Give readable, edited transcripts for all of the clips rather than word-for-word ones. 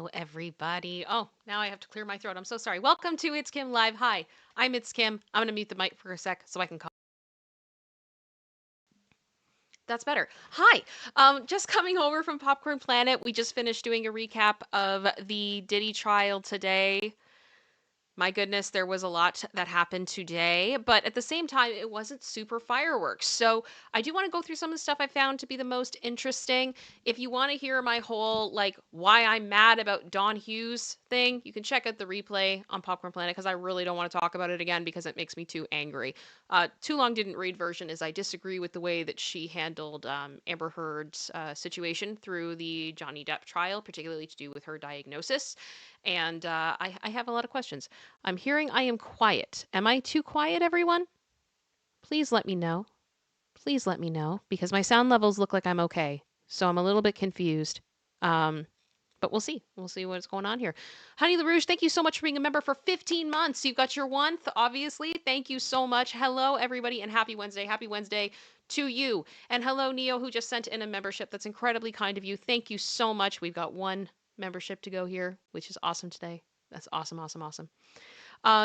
Hello, everybody. Oh, now I have to clear my throat. I'm so sorry. Welcome to ItsKim Live. Hi, I'm ItsKim. I'm going to mute the mic for a sec so I can call. That's better. Hi. Just coming over from Popcorn Planet. We just finished doing a recap of the Diddy trial today. My goodness, there was a lot that happened today, but at the same time, it wasn't super fireworks. So I do want to go through some of the stuff I found to be the most interesting. If you want to hear my whole, like, why I'm mad about Don Hughes thing, you can check out the replay on Popcorn Planet because I really don't want to talk about it again because it makes me too angry. Too Long Didn't Read version is I disagree with the way that she handled Amber Heard's situation through the Johnny Depp trial, particularly to do with her diagnosis. And I have a lot of questions. I'm hearing I am quiet. Am I too quiet, everyone? Please let me know. Please let me know because my sound levels look like I'm okay. So I'm a little bit confused. Um, but we'll see. We'll see what's going on here. Honey LaRouche, thank you so much for being a member for 15 months. You've got your 1th, obviously. Thank you so much. Hello, everybody, and happy Wednesday. Happy Wednesday to you. And hello, Neo, who just sent in a membership. That's incredibly kind of you. Thank you so much. We've got 1 membership to go here, which is awesome today. That's awesome, awesome, awesome.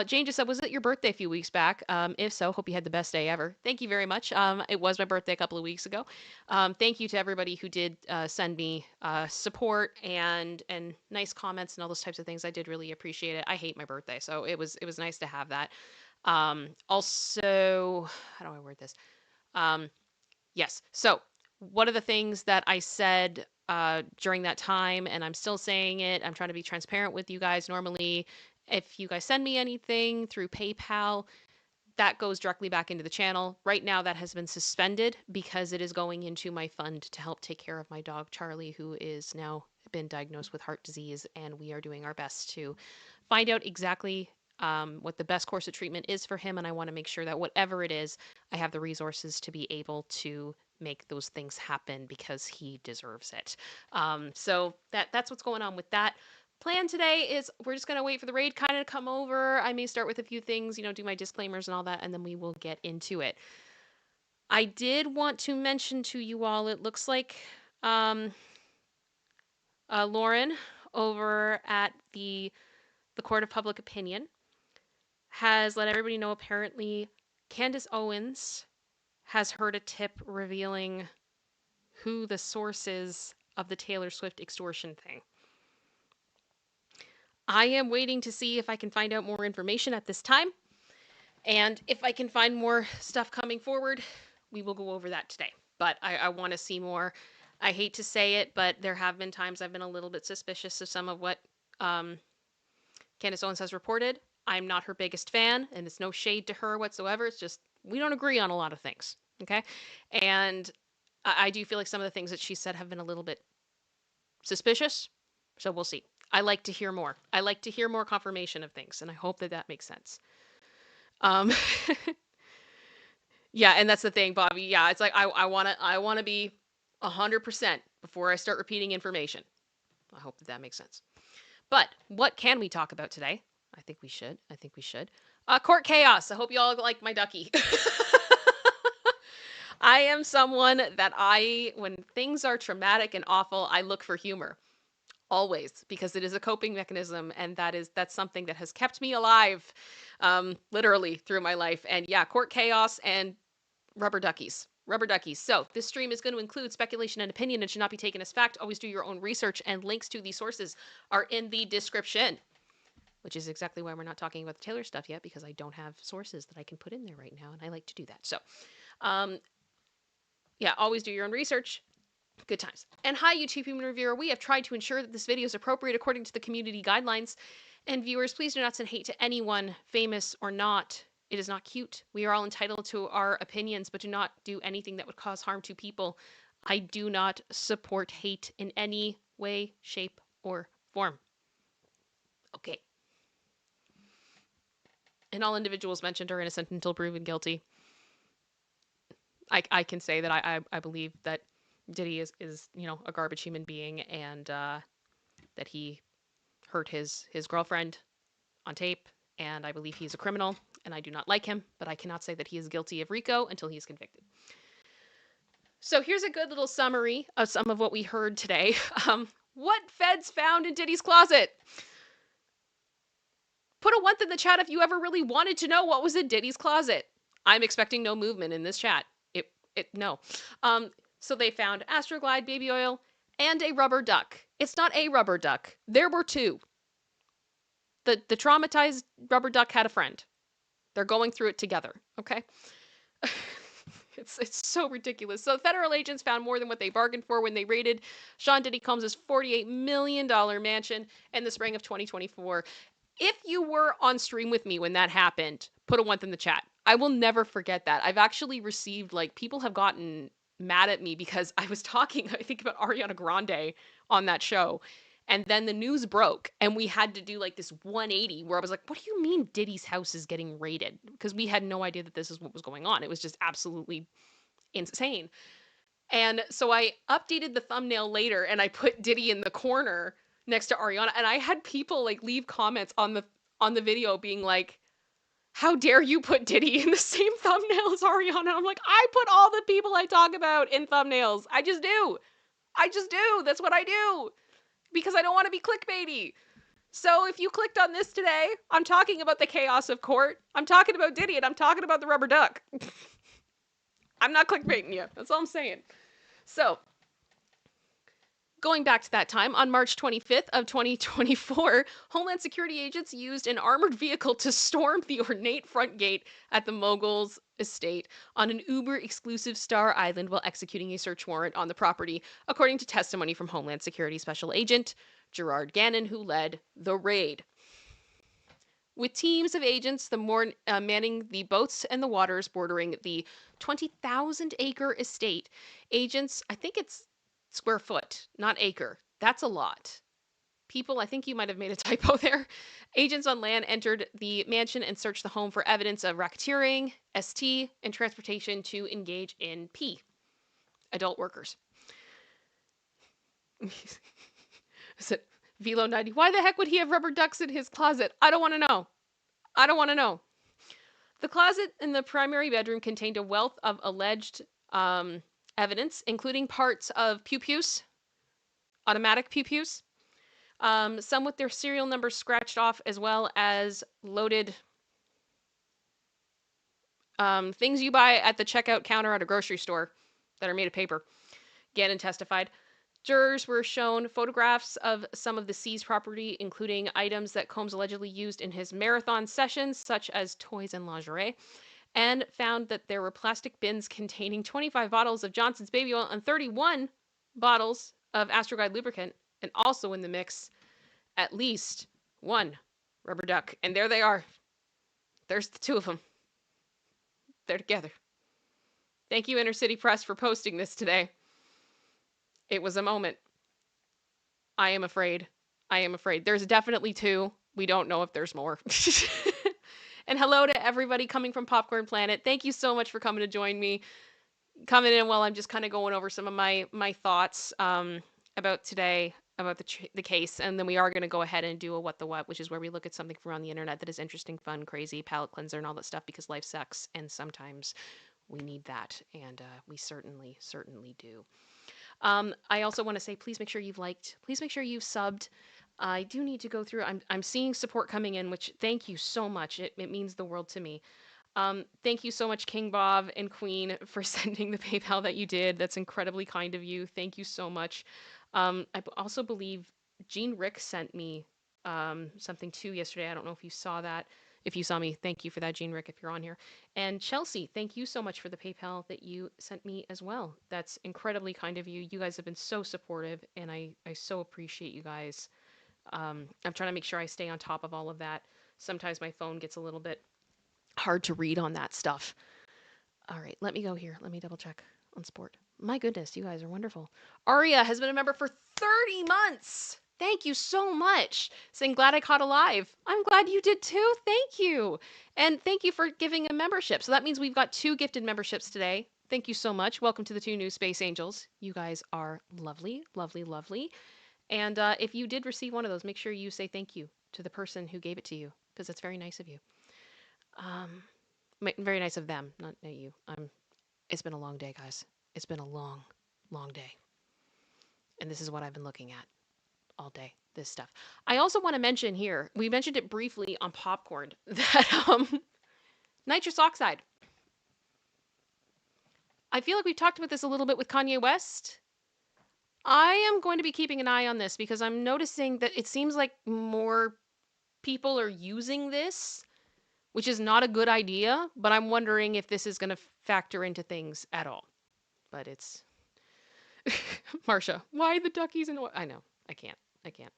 Jane just said, was it your birthday a few weeks back? If so, hope you had the best day ever. Thank you very much. It was my birthday a couple of weeks ago. Thank you to everybody who did send me support and nice comments and all those types of things. I did really appreciate it. I hate my birthday, so it was nice to have that. Also, how do I word this? Yes. So one of the things that I said during that time, and I'm still saying it, I'm trying to be transparent with you guys. Normally, if you guys send me anything through PayPal, that goes directly back into the channel. Right now, that has been suspended because it is going into my fund to help take care of my dog, Charlie, who is now been diagnosed with heart disease. And we are doing our best to find out exactly what the best course of treatment is for him. And I want to make sure that whatever it is, I have the resources to be able to make those things happen because he deserves it. So that's what's going on with that. Plan today is we're just going to wait for the raid kind of to come over. I may start with a few things, do my disclaimers and all that, and then we will get into it. I did want to mention to you all, it looks like Lauren over at the Court of Public Opinion has let everybody know apparently Candace Owens has heard a tip revealing who the source is of the Taylor Swift extortion thing. I am waiting to see if I can find out more information at this time. And if I can find more stuff coming forward, we will go over that today. But I want to see more. I hate to say it, but there have been times I've been a little bit suspicious of some of what Candace Owens has reported. I'm not her biggest fan, and it's no shade to her whatsoever. It's just we don't agree on a lot of things, okay? And I do feel like some of the things that she said have been a little bit suspicious. So we'll see. I like to hear more. I like to hear more confirmation of things, and I hope that that makes sense. Yeah, and that's the thing, Bobby. Yeah, it's like I wanna be 100% before I start repeating information. I hope that that makes sense. But what can we talk about today? I think we should. I think we should. Court chaos. I hope you all like my ducky. I am someone that when things are traumatic and awful, I look for humor. Always, because it is a coping mechanism, and that's something that has kept me alive, literally through my life. And yeah, court chaos and rubber duckies. Rubber duckies. So this stream is going to include speculation and opinion and should not be taken as fact. Always do your own research, and links to these sources are in the description, which is exactly why we're not talking about the Taylor stuff yet, because I don't have sources that I can put in there right now, and I like to do that. So, yeah, always do your own research. Good times. And hi, YouTube Human Reviewer. We have tried to ensure that this video is appropriate according to the community guidelines. And viewers, please do not send hate to anyone, famous or not. It is not cute. We are all entitled to our opinions, but do not do anything that would cause harm to people. I do not support hate in any way, shape, or form. Okay. And all individuals mentioned are innocent until proven guilty. I can say that I believe that Diddy is a garbage human being, and that he hurt his girlfriend on tape, and I believe he's a criminal, and I do not like him, but I cannot say that he is guilty of RICO until he's convicted. So here's a good little summary of some of what we heard today. What feds found in Diddy's closet? Put a 1 in the chat if you ever really wanted to know what was in Diddy's closet. I'm expecting no movement in this chat. No. So they found Astroglide baby oil and a rubber duck. It's not a rubber duck. There were two. The traumatized rubber duck had a friend. They're going through it together, okay? It's so ridiculous. So federal agents found more than what they bargained for when they raided Sean Diddy Combs' $48 million mansion in the spring of 2024. If you were on stream with me when that happened, put a 1 in the chat. I will never forget that. I've actually received, like, people have gotten mad at me because I was talking, I think, about Ariana Grande on that show. And then the news broke and we had to do like this 180 where I was like, what do you mean Diddy's house is getting raided? Because we had no idea that this is what was going on. It was just absolutely insane. And so I updated the thumbnail later and I put Diddy in the corner next to Ariana. And I had people like leave comments on the video being like, how dare you put Diddy in the same thumbnail as Ariana? I'm like, I put all the people I talk about in thumbnails. I just do. That's what I do. Because I don't want to be clickbaity. So if you clicked on this today, I'm talking about the chaos of court. I'm talking about Diddy and I'm talking about the rubber duck. I'm not clickbaiting you. That's all I'm saying. So going back to that time, on March 25th of 2024, Homeland Security agents used an armored vehicle to storm the ornate front gate at the Mogul's estate on an Uber-exclusive Star Island while executing a search warrant on the property, according to testimony from Homeland Security Special Agent Gerard Gannon, who led the raid. With teams of agents manning the boats and the waters bordering the 20,000-acre estate, agents, I think it's square foot, not acre. That's a lot. People, I think you might have made a typo there. Agents on land entered the mansion and searched the home for evidence of racketeering, ST, and transportation to engage in P, adult workers. Is it Velo 90? Why the heck would he have rubber ducks in his closet? I don't want to know. I don't want to know. The closet in the primary bedroom contained a wealth of alleged evidence, including parts of pew-pews, automatic pew-pews, some with their serial numbers scratched off, as well as loaded things you buy at the checkout counter at a grocery store that are made of paper. Gannon testified. Jurors were shown photographs of some of the seized property, including items that Combs allegedly used in his marathon sessions, such as toys and lingerie, and found that there were plastic bins containing 25 bottles of Johnson's baby oil and 31 bottles of Astroglide lubricant, and also in the mix, at least one rubber duck. And there they are. There's the two of them. They're together. Thank you, Inner City Press, for posting this today. It was a moment. I am afraid. There's definitely two. We don't know if there's more. And hello to everybody coming from Popcorn Planet. Thank you so much for coming to join me. Coming in while I'm just kind of going over some of my thoughts about today, about the case. And then we are going to go ahead and do a What the What, which is where we look at something from around the internet that is interesting, fun, crazy, palate cleanser, and all that stuff, because life sucks. And sometimes we need that. And we certainly do. I also want to say, please make sure you've liked, please make sure you've subbed. I do need to go through. I'm seeing support coming in, which thank you so much. It means the world to me. Thank you so much, King Bob and Queen, for sending the PayPal that you did. That's incredibly kind of you. Thank you so much. I also believe Jean Rick sent me something too yesterday. I don't know if you saw that. If you saw me, thank you for that, Jean Rick, if you're on here. And Chelsea, thank you so much for the PayPal that you sent me as well. That's incredibly kind of you. You guys have been so supportive, and I so appreciate you guys. I'm trying to make sure I stay on top of all of that. Sometimes my phone gets a little bit hard to read on that stuff. All right, let me go here. Let me double check on sport. My goodness, you guys are wonderful. Aria has been a member for 30 months. Thank you so much. Saying, glad I caught alive. I'm glad you did too. Thank you. And thank you for giving a membership. So that means we've got 2 gifted memberships today. Thank you so much. Welcome to the 2 new Space Angels. You guys are lovely, lovely, lovely. And if you did receive one of those, make sure you say thank you to the person who gave it to you, because it's very nice of you. Very nice of them, not you. It's been a long day, guys. It's been a long, long day. And this is what I've been looking at. all day, this stuff. I also want to mention here, we mentioned it briefly on popcorn, that nitrous oxide. I feel like we've talked about this a little bit with Kanye West. I am going to be keeping an eye on this because I'm noticing that it seems like more people are using this, which is not a good idea, but I'm wondering if this is going to factor into things at all. But it's Marsha, why the duckies and I know. I can't. I can't.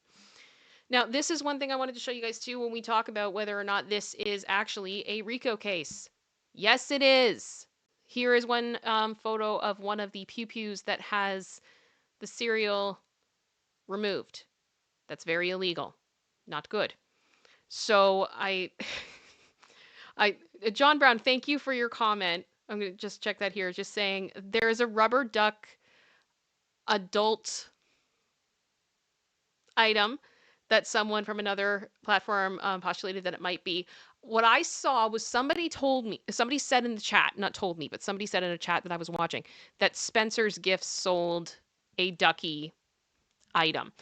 Now, this is one thing I wanted to show you guys too when we talk about whether or not this is actually a RICO case. Yes, it is. Here is one photo of one of the pew-pews that has the serial removed. That's very illegal. Not good. So John Brown, thank you for your comment. I'm going to just check that here. Just saying there is a rubber duck adult item that someone from another platform postulated that it might be. What I saw was somebody said in the chat, not told me, but somebody said in a chat that I was watching that Spencer's Gifts sold a ducky item.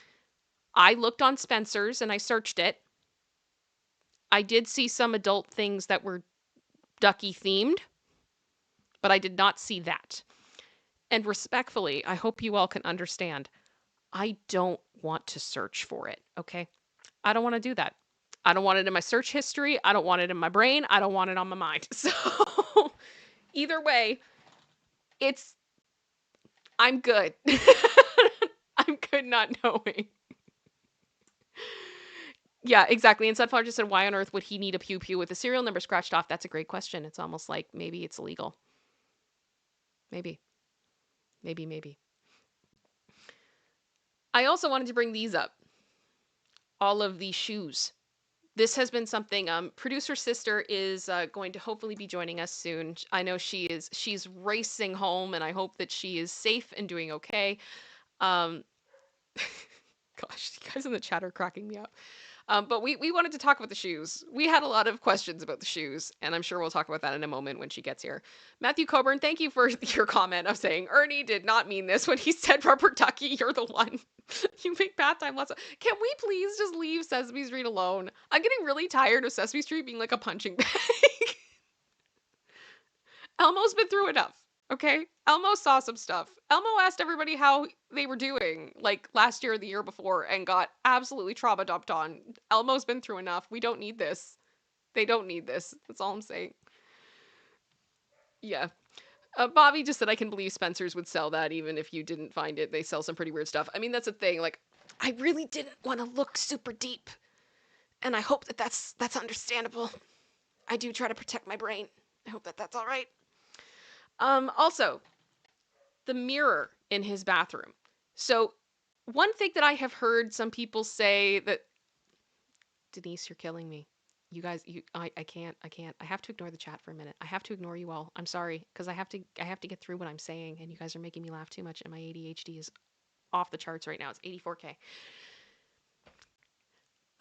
I looked on Spencer's and I searched it. I did see some adult things that were ducky themed, but I did not see that. And respectfully, I hope you all can understand, I don't want to search for it, okay? I don't want to do that. I don't want it in my search history. I don't want it in my brain. I don't want it on my mind. So either way, I'm good. I'm good not knowing. Yeah, exactly. And Sunflower just said, why on earth would he need a pew pew with the serial number scratched off? That's a great question. It's almost like maybe it's illegal. Maybe. I also wanted to bring these up. All of these shoes. This has been something, producer sister is going to hopefully be joining us soon. I know she's racing home and I hope that she is safe and doing okay. Gosh, you guys in the chat are cracking me up. But we wanted to talk about the shoes. We had a lot of questions about the shoes, and I'm sure we'll talk about that in a moment when she gets here. Matthew Coburn, thank you for your comment of saying Ernie did not mean this when he said rubber ducky. You're the one. You make bath time lots of. Can we please just leave Sesame Street alone? I'm getting really tired of Sesame Street being like a punching bag. Elmo's been through enough. Okay, Elmo saw some stuff. Elmo asked everybody how they were doing, like last year or the year before, and got absolutely trauma dumped on. Elmo's been through enough. We don't need this. They don't need this. That's all I'm saying. Yeah. Bobby just said, I can believe Spencer's would sell that even if you didn't find it. They sell some pretty weird stuff. I mean, that's the thing. Like, I really didn't want to look super deep. And I hope that that's understandable. I do try to protect my brain. I hope that that's all right. Also, the mirror in his bathroom. So one thing that I have heard some people say that, Denise, you're killing me. You guys, I can't. I have to ignore the chat for a minute. I have to ignore you all. I'm sorry, because I have to get through what I'm saying, and you guys are making me laugh too much, and my ADHD is off the charts right now. It's 84K.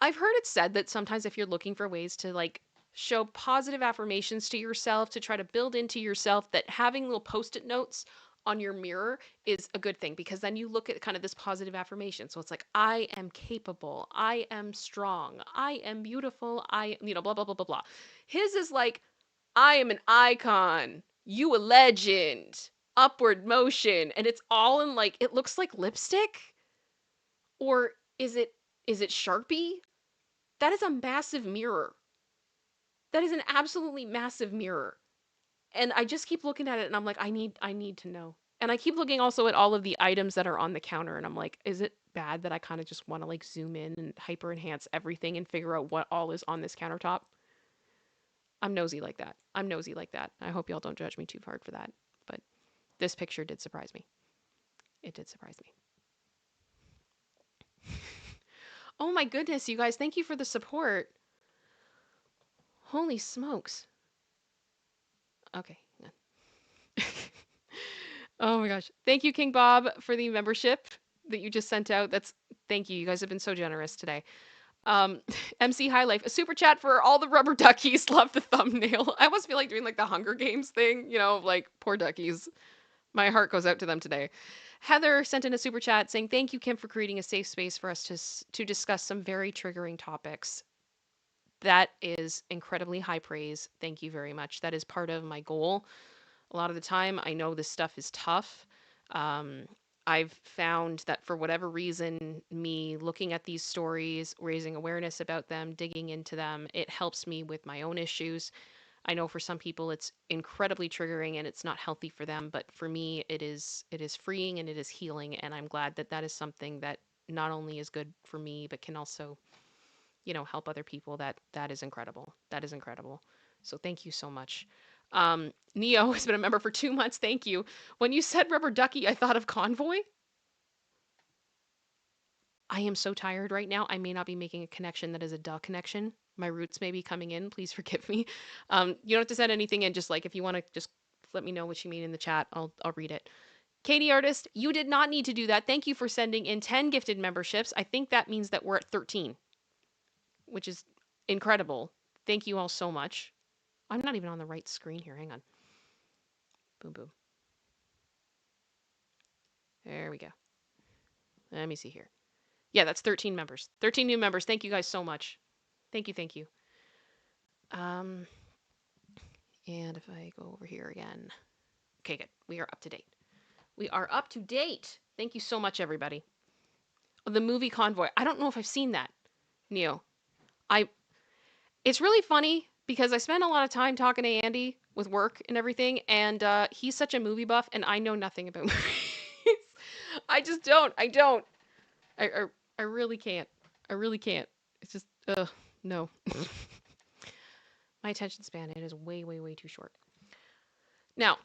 I've heard it said that sometimes if you're looking for ways to like show positive affirmations to yourself, to try to build into yourself, that having little post-it notes on your mirror is a good thing, because then you look at kind of this positive affirmation. So it's like, I am capable, I am strong, I am beautiful, blah, blah, blah, blah, blah. His is like, I am an icon, you a legend, upward motion. And it's all in like, it looks like lipstick. Or is it Sharpie? That is a massive mirror. That is an absolutely massive mirror. And I just keep looking at it and I'm like, I need to know. And I keep looking also at all of the items that are on the counter and I'm like, is it bad that I kind of just want to like zoom in and hyper enhance everything and figure out what all is on this countertop? I'm nosy like that. I hope y'all don't judge me too hard for that. But this picture did surprise me. It did surprise me. Oh my goodness, you guys, thank you for the support. Holy smokes. Okay. Oh my gosh. Thank you, King Bob, for the membership that you just sent out. Thank you. You guys have been so generous today. MC High Life, a super chat for all the rubber duckies. Love the thumbnail. I almost feel like doing like the Hunger Games thing, like poor duckies. My heart goes out to them today. Heather sent in a super chat saying, "Thank you, Kim, for creating a safe space for us to discuss some very triggering topics." That is incredibly high praise. Thank you very much. That is part of my goal. A lot of the time, I know this stuff is tough. Um, I've found that for whatever reason, me looking at these stories, raising awareness about them, digging into them, it helps me with my own issues. I know for some people it's incredibly triggering and it's not healthy for them, but for me it is freeing and it is healing, and I'm glad that that is something that not only is good for me but can also, help other people. That is incredible. That is incredible. So thank you so much. Neo has been a member for 2 months. Thank you. When you said rubber ducky, I thought of convoy. I am so tired right now. I may not be making a connection that is a duh connection. My roots may be coming in. Please forgive me. You don't have to send anything in. Just like if you want to, just let me know what you mean in the chat. I'll read it. Katie Artist, you did not need to do that. Thank you for sending in 10 gifted memberships. I think that means that we're at 13, which is incredible. Thank you all so much. I'm not even on the right screen here. Hang on. Boom, boom. There we go. Let me see here. Yeah, that's 13 members. 13 new members. Thank you guys so much. Thank you, thank you. And if I go over here again. Okay, good. We are up to date. We are up to date. Thank you so much, everybody. The movie Convoy. I don't know if I've seen that, Neo. It's really funny because I spend a lot of time talking to Andy with work and everything, and he's such a movie buff, and I know nothing about movies. I just don't. I don't. I really can't. I really can't. It's just, no. My attention span, it is way, way, way too short. Now,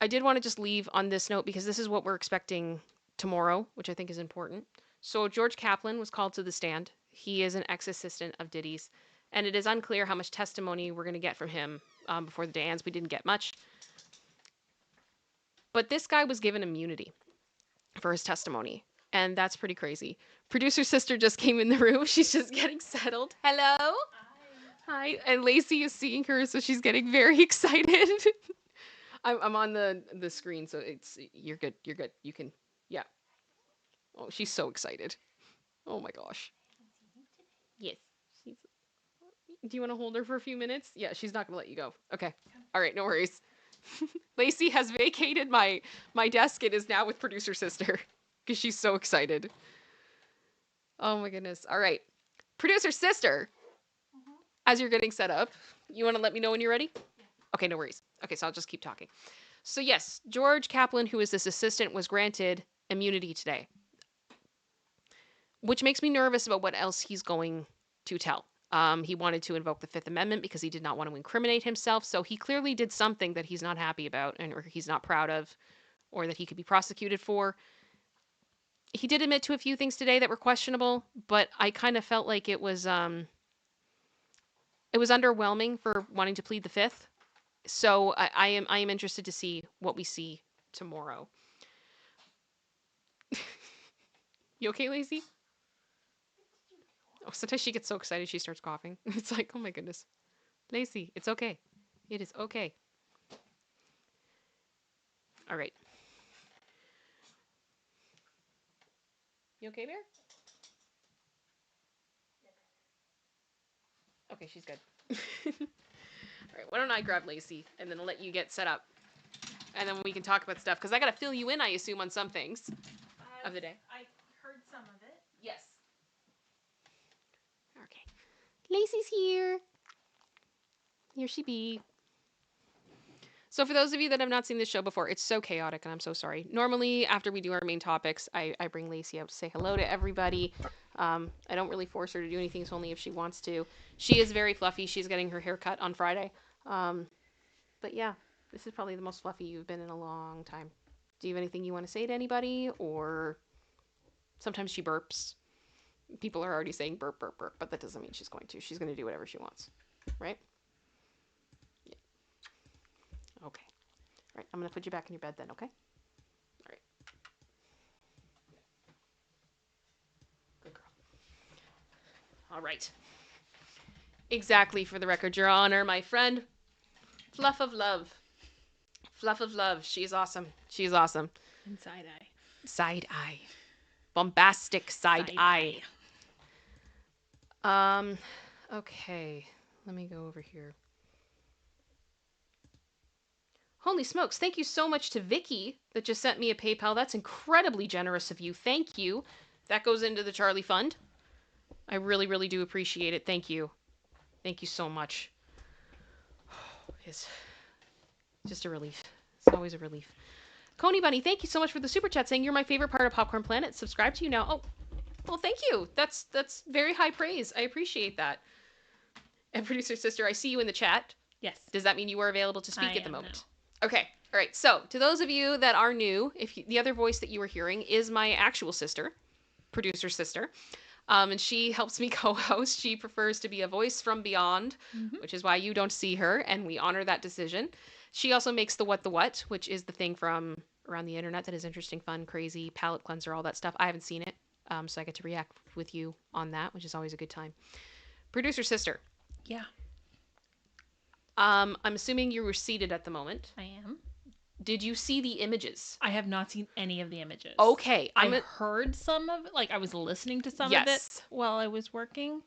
I did want to just leave on this note because this is what we're expecting tomorrow, which I think is important. So George Kaplan was called to the stand. He is an ex-assistant of Diddy's, and it is unclear how much testimony we're going to get from him before the day ends. We didn't get much. But this guy was given immunity for his testimony, and that's pretty crazy. Producer sister just came in the room. She's just getting settled. Hello. Hi. And Lacey is seeing her, so she's getting very excited. I'm on the screen, so you're good. You're good. You can, yeah. Oh, she's so excited. Oh my gosh. Yes. She's, do you want to hold her for a few minutes? Yeah, she's not gonna let you go. Okay. All right, no worries. Lacey has vacated my desk and is now with producer sister because she's so excited. Oh my goodness. All right. Producer sister, as you're getting set up, you want to let me know when you're ready? Yeah. Okay, no worries. Okay, so I'll just keep talking. So yes, George Kaplan, who is this assistant, was granted immunity today, which makes me nervous about what else he's going to tell. He wanted to invoke the Fifth Amendment because he did not want to incriminate himself. So he clearly did something that he's not happy about or he's not proud of or that he could be prosecuted for. He did admit to a few things today that were questionable, but I kind of felt like it was underwhelming for wanting to plead the Fifth. So I am interested to see what we see tomorrow. You okay, Lacey? Oh, sometimes she gets so excited she starts coughing. It's like, oh my goodness. Lacey, it's okay. It is okay. All right. You okay, Bear? Okay, she's good. All right, why don't I grab Lacey and then let you get set up. And then we can talk about stuff, because I got to fill you in, I assume, on some things of the day. I heard some of it. Yes. Okay. Lacey's here. Here she be. So for those of you that have not seen this show before, it's so chaotic and I'm so sorry. Normally, after we do our main topics, I bring Lacey out to say hello to everybody. I don't really force her to do anything, it's only if she wants to. She is very fluffy. She's getting her hair cut on Friday. But yeah, this is probably the most fluffy you've been in a long time. Do you have anything you want to say to anybody? Or sometimes she burps. People are already saying burp, burp, burp, but that doesn't mean she's going to. She's going to do whatever she wants, right? Yeah. Okay. All right, I'm going to put you back in your bed then, okay? All right. Good girl. All right. Exactly, for the record, Your Honor, my friend. Fluff of love. Fluff of love. She's awesome. She's awesome. And side eye. Side eye. Bombastic side eye. Okay. Let me go over here. Holy smokes. Thank you so much to Vicky that just sent me a PayPal. That's incredibly generous of you. Thank you. That goes into the Charlie Fund. I really, really do appreciate it. Thank you. Thank you so much. It's just a relief. It's always a relief. Coney Bunny, thank you so much for the super chat saying you're my favorite part of Popcorn Planet. Subscribe to you now. Oh, well, thank you. That's very high praise. I appreciate that. And producer sister, I see you in the chat. Yes. Does that mean you are available to speak at the moment? Now. Okay. All right. So, to those of you that are new, the other voice that you were hearing is my actual sister, producer sister. And she helps me co-host. She prefers to be a voice from beyond, which is why you don't see her, and we honor that decision. She also makes the Wut the Wut, which is the thing from around the internet that is interesting, fun, crazy, palate cleanser, all that stuff. I haven't seen it, so I get to react with you on that, which is always a good time. Producer sister. Yeah. I'm assuming you were seated at the moment. I am. Did you see the images? I have not seen any of the images. Okay. I heard some of it. Like, I was listening to some of it while I was working.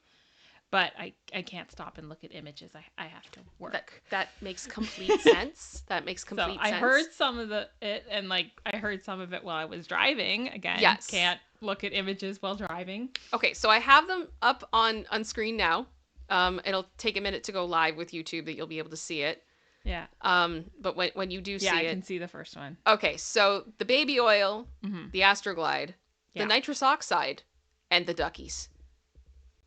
But I can't stop and look at images. I have to work. That makes complete sense. That makes complete sense. I heard some of it, and, like, I heard some of it while I was driving. Again, yes. Can't look at images while driving. Okay, so I have them up on screen now. It'll take a minute to go live with YouTube that you'll be able to see it. Yeah. But when you do see it. Yeah, I can see the first one. Okay, so the baby oil, the Astroglide, the nitrous oxide, and the duckies.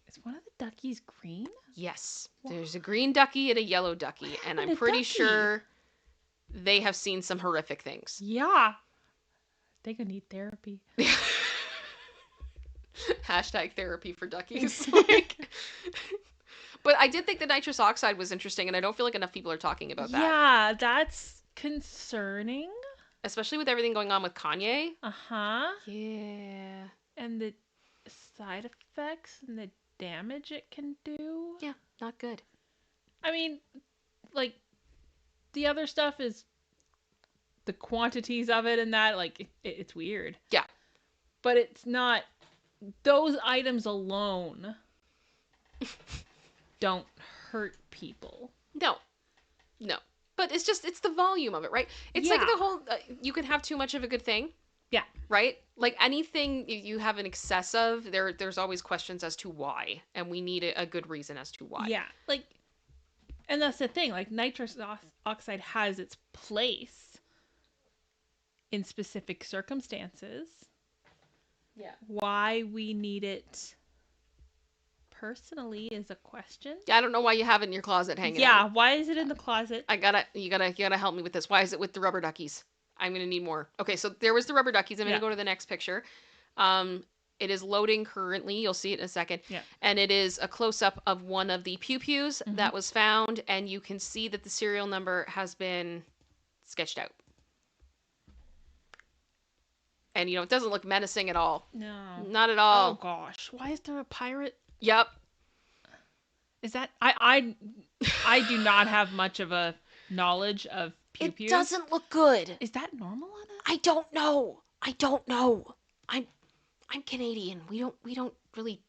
Is one of the duckies green? Yes. Wow. There's a green ducky and a yellow ducky, and I'm pretty sure they have seen some horrific things. Yeah. They could need therapy. Hashtag therapy for duckies. But I did think the nitrous oxide was interesting, and I don't feel like enough people are talking about that. Yeah, that's concerning. Especially with everything going on with Kanye. Uh-huh. Yeah. And the side effects and the damage it can do. Yeah, not good. I mean, like, the other stuff is the quantities of it and that, like, it's weird. Yeah. But it's not, those items alone don't hurt people. No. But it's the volume of it, right? It's like the whole, you can have too much of a good thing. Yeah. Right? Like anything you have an excess of, there's always questions as to why. And we need a good reason as to why. Yeah. Like, and that's the thing. Like, nitrous oxide has its place in specific circumstances. Yeah. Why we need it personally is a question. Yeah, I don't know why you have it in your closet hanging out. Yeah, why is it in the closet? You gotta help me with this. Why is it with the rubber duckies? I'm gonna need more. Okay, so there was the rubber duckies. I'm gonna go to the next picture. It is loading currently. You'll see it in a second. Yeah. And it is a close-up of one of the pew-pews that was found, and you can see that the serial number has been sketched out. And, it doesn't look menacing at all. No. Not at all. Oh, gosh. Why is there a pirate? Yep. Is that... I do not have much of a knowledge of pew-pews. It doesn't look good. Is that normal on us? I don't know. I'm Canadian. We don't really...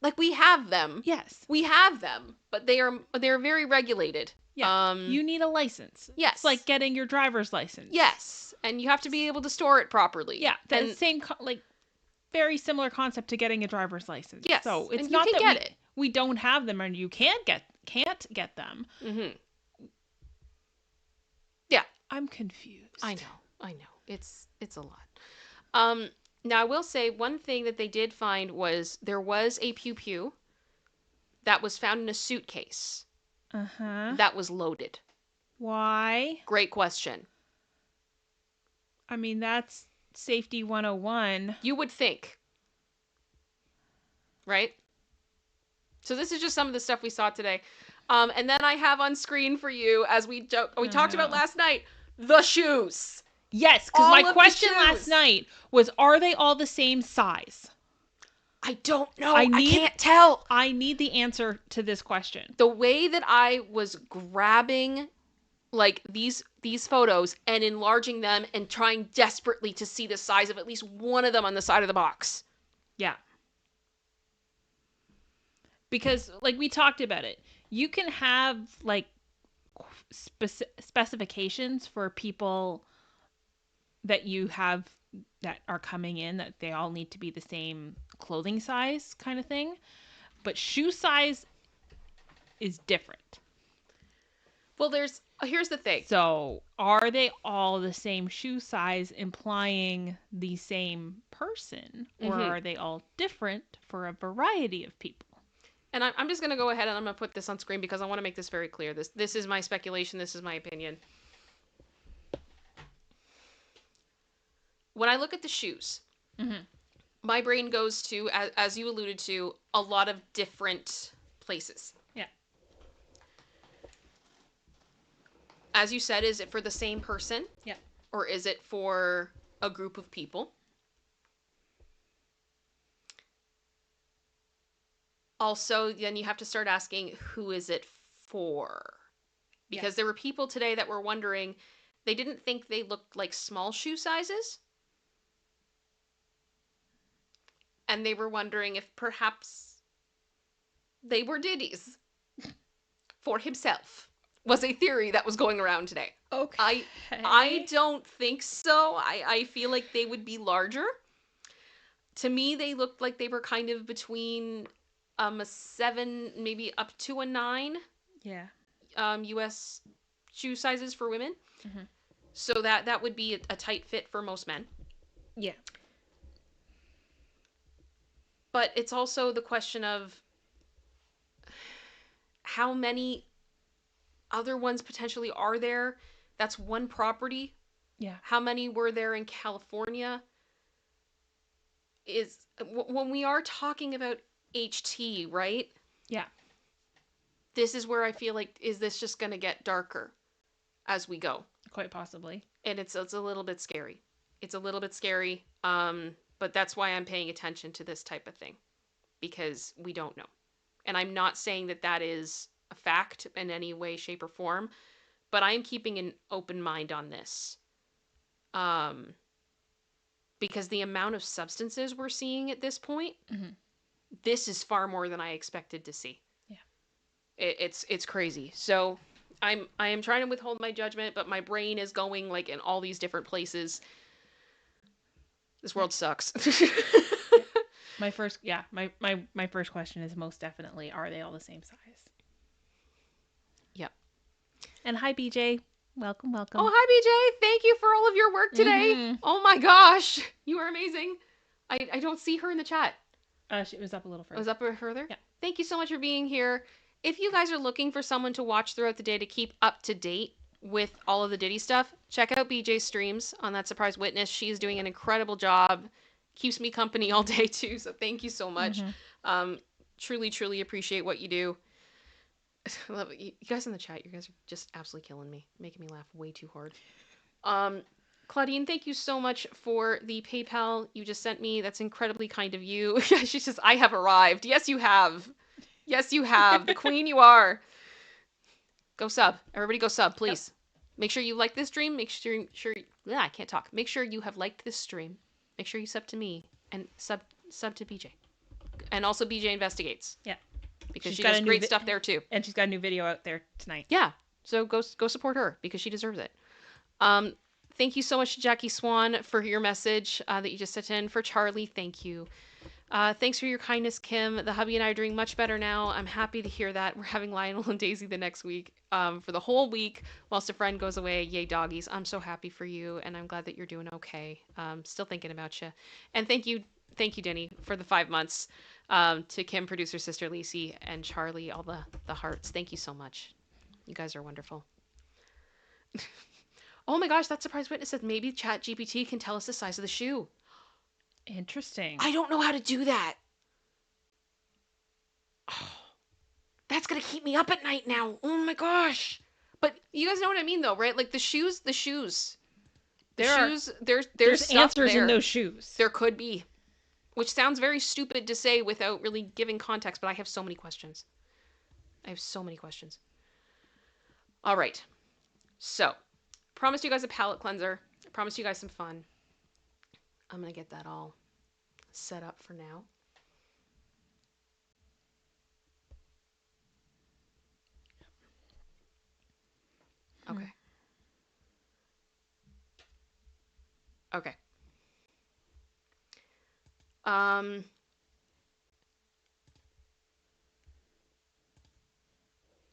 Like, we have them. Yes. We have them, but they're very regulated. Yeah. You need a license. Yes. It's like getting your driver's license. Yes. And you have to be able to store it properly. Yeah. The same, very similar concept to getting a driver's license. Yes. So it's and not you can that get it. We don't have them and you can't get them. Mm-hmm. Yeah. I'm confused. I know. It's a lot. Now I will say one thing that they did find was there was a pew-pew that was found in a suitcase. Uh-huh. That was loaded. Why? Great question. I mean, that's safety 101. You would think. Right? So this is just some of the stuff we saw today. And then I have on screen for you, as we talked about last night, the shoes. Yes, because my question last night was, are they all the same size? I don't know. I can't tell. I need the answer to this question. The way that I was grabbing like these photos and enlarging them and trying desperately to see the size of at least one of them on the side of the box. Yeah. Because, like, we talked about it. You can have, like, specifications for people that you have that are coming in, that they all need to be the same clothing size kind of thing. But shoe size is different. Well, here's the thing. So, are they all the same shoe size, implying the same person? Or are they all different for a variety of people? And I'm just going to go ahead and I'm going to put this on screen because I want to make this very clear. This is my speculation. This is my opinion. When I look at the shoes, my brain goes to, as you alluded to, a lot of different places. Yeah. As you said, is it for the same person? Yeah. Or is it for a group of people? Also, then you have to start asking, who is it for? Because there were people today that were wondering, they didn't think they looked like small shoe sizes. And they were wondering if perhaps they were Diddy's for himself, was a theory that was going around today. Okay. I don't think so. I feel like they would be larger. To me, they looked like they were kind of between a 7, maybe up to a 9. Yeah. US shoe sizes for women. So that would be a tight fit for most men. Yeah. But it's also the question of how many other ones potentially are there. That's one property. Yeah. How many were there in California? Is when we are talking about HT, right? Yeah. This is where I feel like, is this just going to get darker as we go? Quite possibly. And it's a little bit scary. It's a little bit scary. But that's why I'm paying attention to this type of thing, because we don't know. And I'm not saying that that is a fact in any way, shape, or form, but I am keeping an open mind on this. Because the amount of substances we're seeing at this point, this is far more than I expected to see. Yeah. It's crazy. So I am trying to withhold my judgment, but my brain is going like in all these different places. This world sucks. My first question is most definitely, are they all the same size? Yep. And hi, BJ. Welcome. Oh, hi, BJ. Thank you for all of your work today. Oh my gosh. You are amazing. I don't see her in the chat. It was up a little further. It was up a bit further? Yeah. Thank you so much for being here. If you guys are looking for someone to watch throughout the day to keep up to date with all of the Diddy stuff, check out BJ's streams on That Surprise Witness. She's doing an incredible job. Keeps me company all day too, so thank you so much. Truly appreciate what you do. I love it. You guys in the chat, you guys are just absolutely killing me, making me laugh way too hard. Claudine, thank you so much for the PayPal you just sent me. That's incredibly kind of you. She says, I have arrived. Yes, you have. Yes, you have. The queen you are. Go sub. Everybody go sub, please. Yep. Make sure you like this stream. Make sure I can't talk. Make sure you have liked this stream. Make sure you sub to me and sub to BJ. And also BJ Investigates. Yeah. Because she does great stuff there too. And she's got a new video out there tonight. Yeah. So go support her because she deserves it. Thank you so much to Jackie Swan for your message that you just sent in. For Charlie, thank you. Thanks for your kindness, Kim. The hubby and I are doing much better now. I'm happy to hear that. We're having Lionel and Daisy the next week for the whole week whilst a friend goes away. Yay, doggies. I'm so happy for you, and I'm glad that you're doing okay. Still thinking about you. And thank you, Denny, for the 5 months. To Kim, producer sister Lacey, and Charlie, all the hearts. Thank you so much. You guys are wonderful. Oh my gosh, that surprise witness said maybe ChatGPT can tell us the size of the shoe. Interesting. I don't know how to do that. Oh, that's going to keep me up at night now. Oh my gosh. But you guys know what I mean though, right? Like the shoes. There's answers there. In those shoes. There could be. Which sounds very stupid to say without really giving context, but I have so many questions. All right. So, promised you guys a palate cleanser. I promised you guys some fun. I'm going to get that all set up for now. Okay. Okay. Um,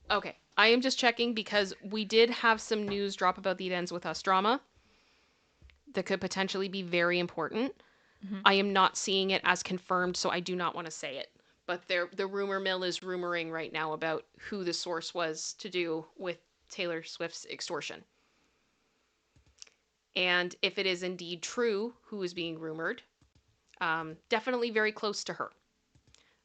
okay. I am just checking because we did have some news drop about the It Ends With Us drama that could potentially be very important. Mm-hmm. I am not seeing it as confirmed, so I do not want to say it. But the rumor mill is rumoring right now about who the source was to do with Taylor Swift's extortion. And if it is indeed true, who is being rumored, definitely very close to her.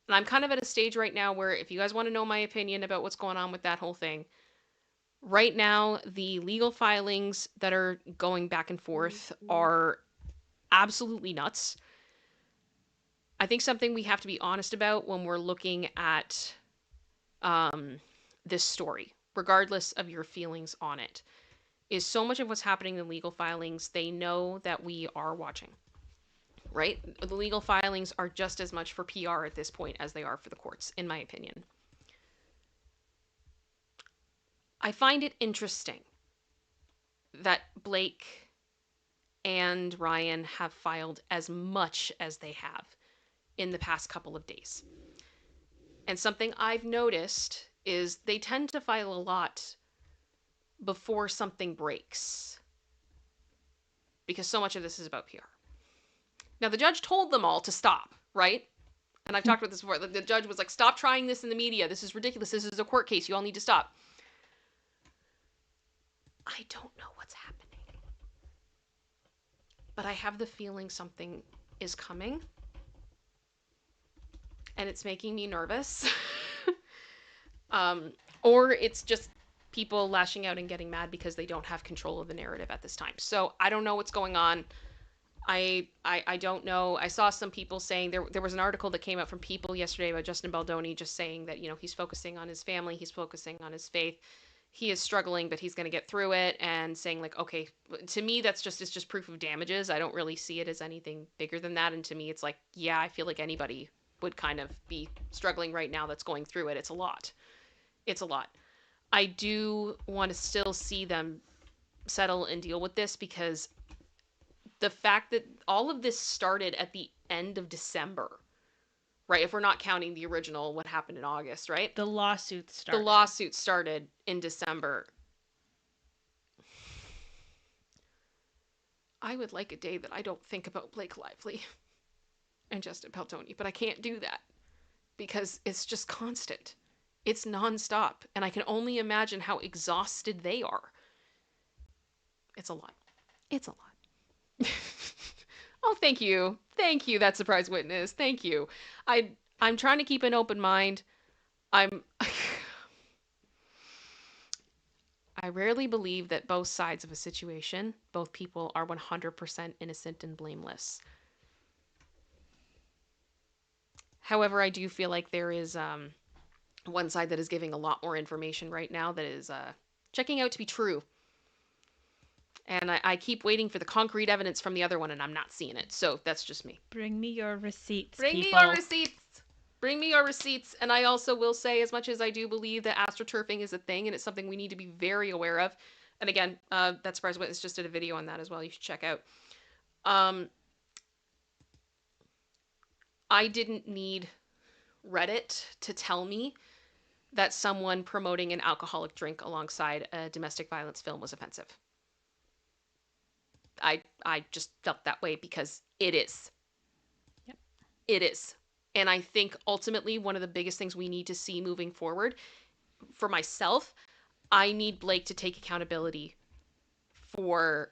And I'm kind of at a stage right now where if you guys want to know my opinion about what's going on with that whole thing, right now the legal filings that are going back and forth are absolutely nuts. I think something we have to be honest about when we're looking at this story, regardless of your feelings on it, is so much of what's happening in legal filings, they know that we are watching. Right? The legal filings are just as much for PR at this point as they are for the courts, in my opinion. I find it interesting that Blake and Ryan have filed as much as they have in the past couple of days. And something I've noticed is they tend to file a lot before something breaks, because so much of this is about PR. Now, the judge told them all to stop, right? And I've talked about this before. The judge was like, stop trying this in the media. This is ridiculous. This is a court case. You all need to stop. I don't know what's happening. But I have the feeling something is coming. And it's making me nervous. Or it's just people lashing out and getting mad because they don't have control of the narrative at this time. So I don't know what's going on. I don't know. I saw some people saying there was an article that came out from People yesterday about Justin Baldoni just saying that, you know, he's focusing on his family, he's focusing on his faith. He is struggling, but he's going to get through it, and saying like, okay, to me it's just proof of damages. I don't really see it as anything bigger than that, and to me it's like, yeah, I feel like anybody would kind of be struggling right now that's going through it. It's a lot. It's a lot. I do want to still see them settle and deal with this, because the fact that all of this started at the end of December, right? If we're not counting the original, what happened in August, right? The lawsuit started. The lawsuit started in December. I would like a day that I don't think about Blake Lively and Justin Baldoni, but I can't do that because it's just constant. It's nonstop, and I can only imagine how exhausted they are. It's a lot. It's a lot. Oh, thank you. Thank you, that surprise witness. Thank you. I'm trying to keep an open mind. I rarely believe that both sides of a situation, both people are 100% innocent and blameless. However, I do feel like there is one side that is giving a lot more information right now that is checking out to be true. And I keep waiting for the concrete evidence from the other one, and I'm not seeing it. So that's just me. Bring me your receipts, Bring people. me your receipts. Bring me your receipts. And I also will say, as much as I do believe that astroturfing is a thing, and it's something we need to be very aware of. And again, that surprise witness just did a video on that as well. You should check out. I didn't need Reddit to tell me that someone promoting an alcoholic drink alongside a domestic violence film was offensive. I just felt that way because it is. Yep. It is. And I think ultimately one of the biggest things we need to see moving forward, for myself, I need Blake to take accountability for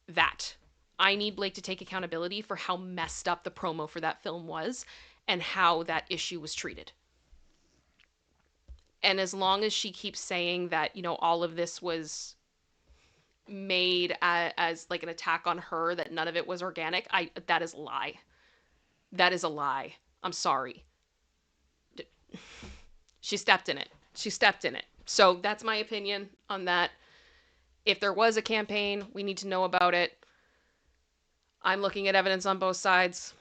that. I need Blake to take accountability for how messed up the promo for that film was and how that issue was treated. And as long as she keeps saying that, you know, all of this was made as like an attack on her, that none of it was organic, that is a lie. That is a lie. I'm sorry. She stepped in it. She stepped in it. So that's my opinion on that. If there was a campaign, we need to know about it. I'm looking at evidence on both sides.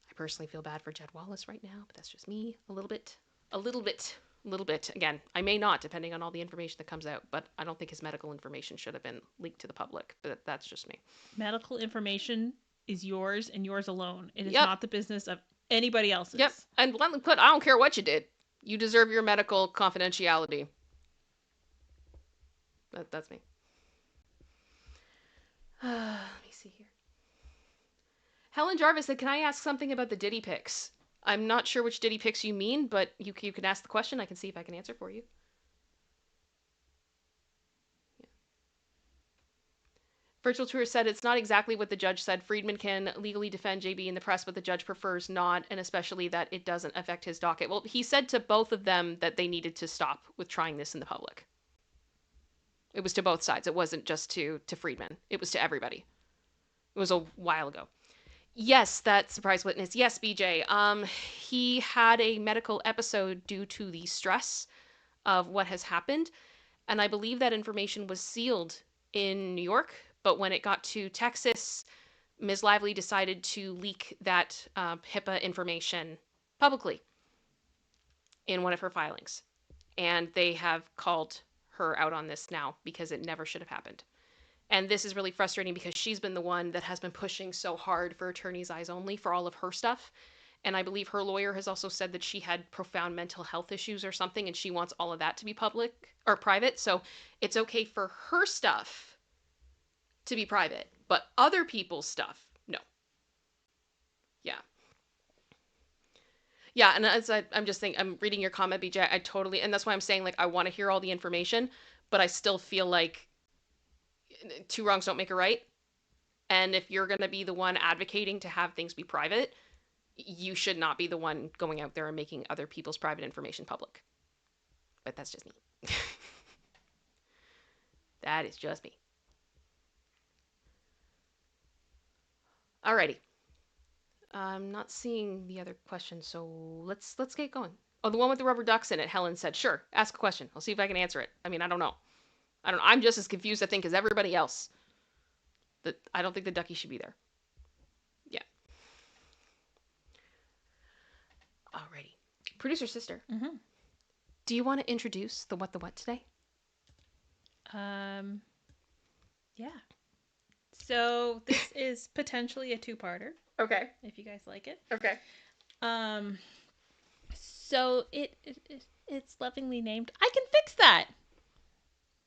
I personally feel bad for Jed Wallace right now, but that's just me. A little bit. Again, I may not, depending on all the information that comes out, but I don't think his medical information should have been leaked to the public, but that's just me. Medical information is yours and yours alone. It is Yep. not the business of anybody else's. Yep. And let me put, I don't care what you did. You deserve your medical confidentiality. That's me. Let me see here. Helen Jarvis said, can I ask something about the Diddy pics? I'm not sure which Diddy pics you mean, but you can ask the question. I can see if I can answer for you. Yeah. Virtual Tour said it's not exactly what the judge said. Friedman can legally defend JB in the press, but the judge prefers not, and especially that it doesn't affect his docket. Well, he said to both of them that they needed to stop with trying this in the public. It was to both sides. It wasn't just to Friedman. It was to everybody. It was a while ago. Yes, that surprise witness. Yes, BJ. He had a medical episode due to the stress of what has happened. And I believe that information was sealed in New York. But when it got to Texas, Ms. Lively decided to leak that HIPAA information publicly in one of her filings. And they have called her out on this now because it never should have happened. And this is really frustrating because she's been the one that has been pushing so hard for attorney's eyes only for all of her stuff. And I believe her lawyer has also said that she had profound mental health issues or something, and she wants all of that to be public or private. So it's okay for her stuff to be private, but other people's stuff, no. Yeah. Yeah, and as I'm just thinking, I'm reading your comment, BJ, I totally, and that's why I'm saying, like, I want to hear all the information, but I still feel like two wrongs don't make a right. And if you're going to be the one advocating to have things be private, you should not be the one going out there and making other people's private information public. But that's just me. That is just me. Alrighty. I'm not seeing the other question, so let's get going. Oh, the one with the rubber ducks in it, Helen said, sure, ask a question. I'll see if I can answer it. I mean, I don't know. I'm just as confused, I think, as everybody else. I don't think the ducky should be there. Yeah. Alrighty. Producer sister. Mm-hmm. Do you want to introduce the What the What today? Yeah. So this is potentially a two-parter. Okay. If you guys like it. Okay. So it's lovingly named I Can Fix That.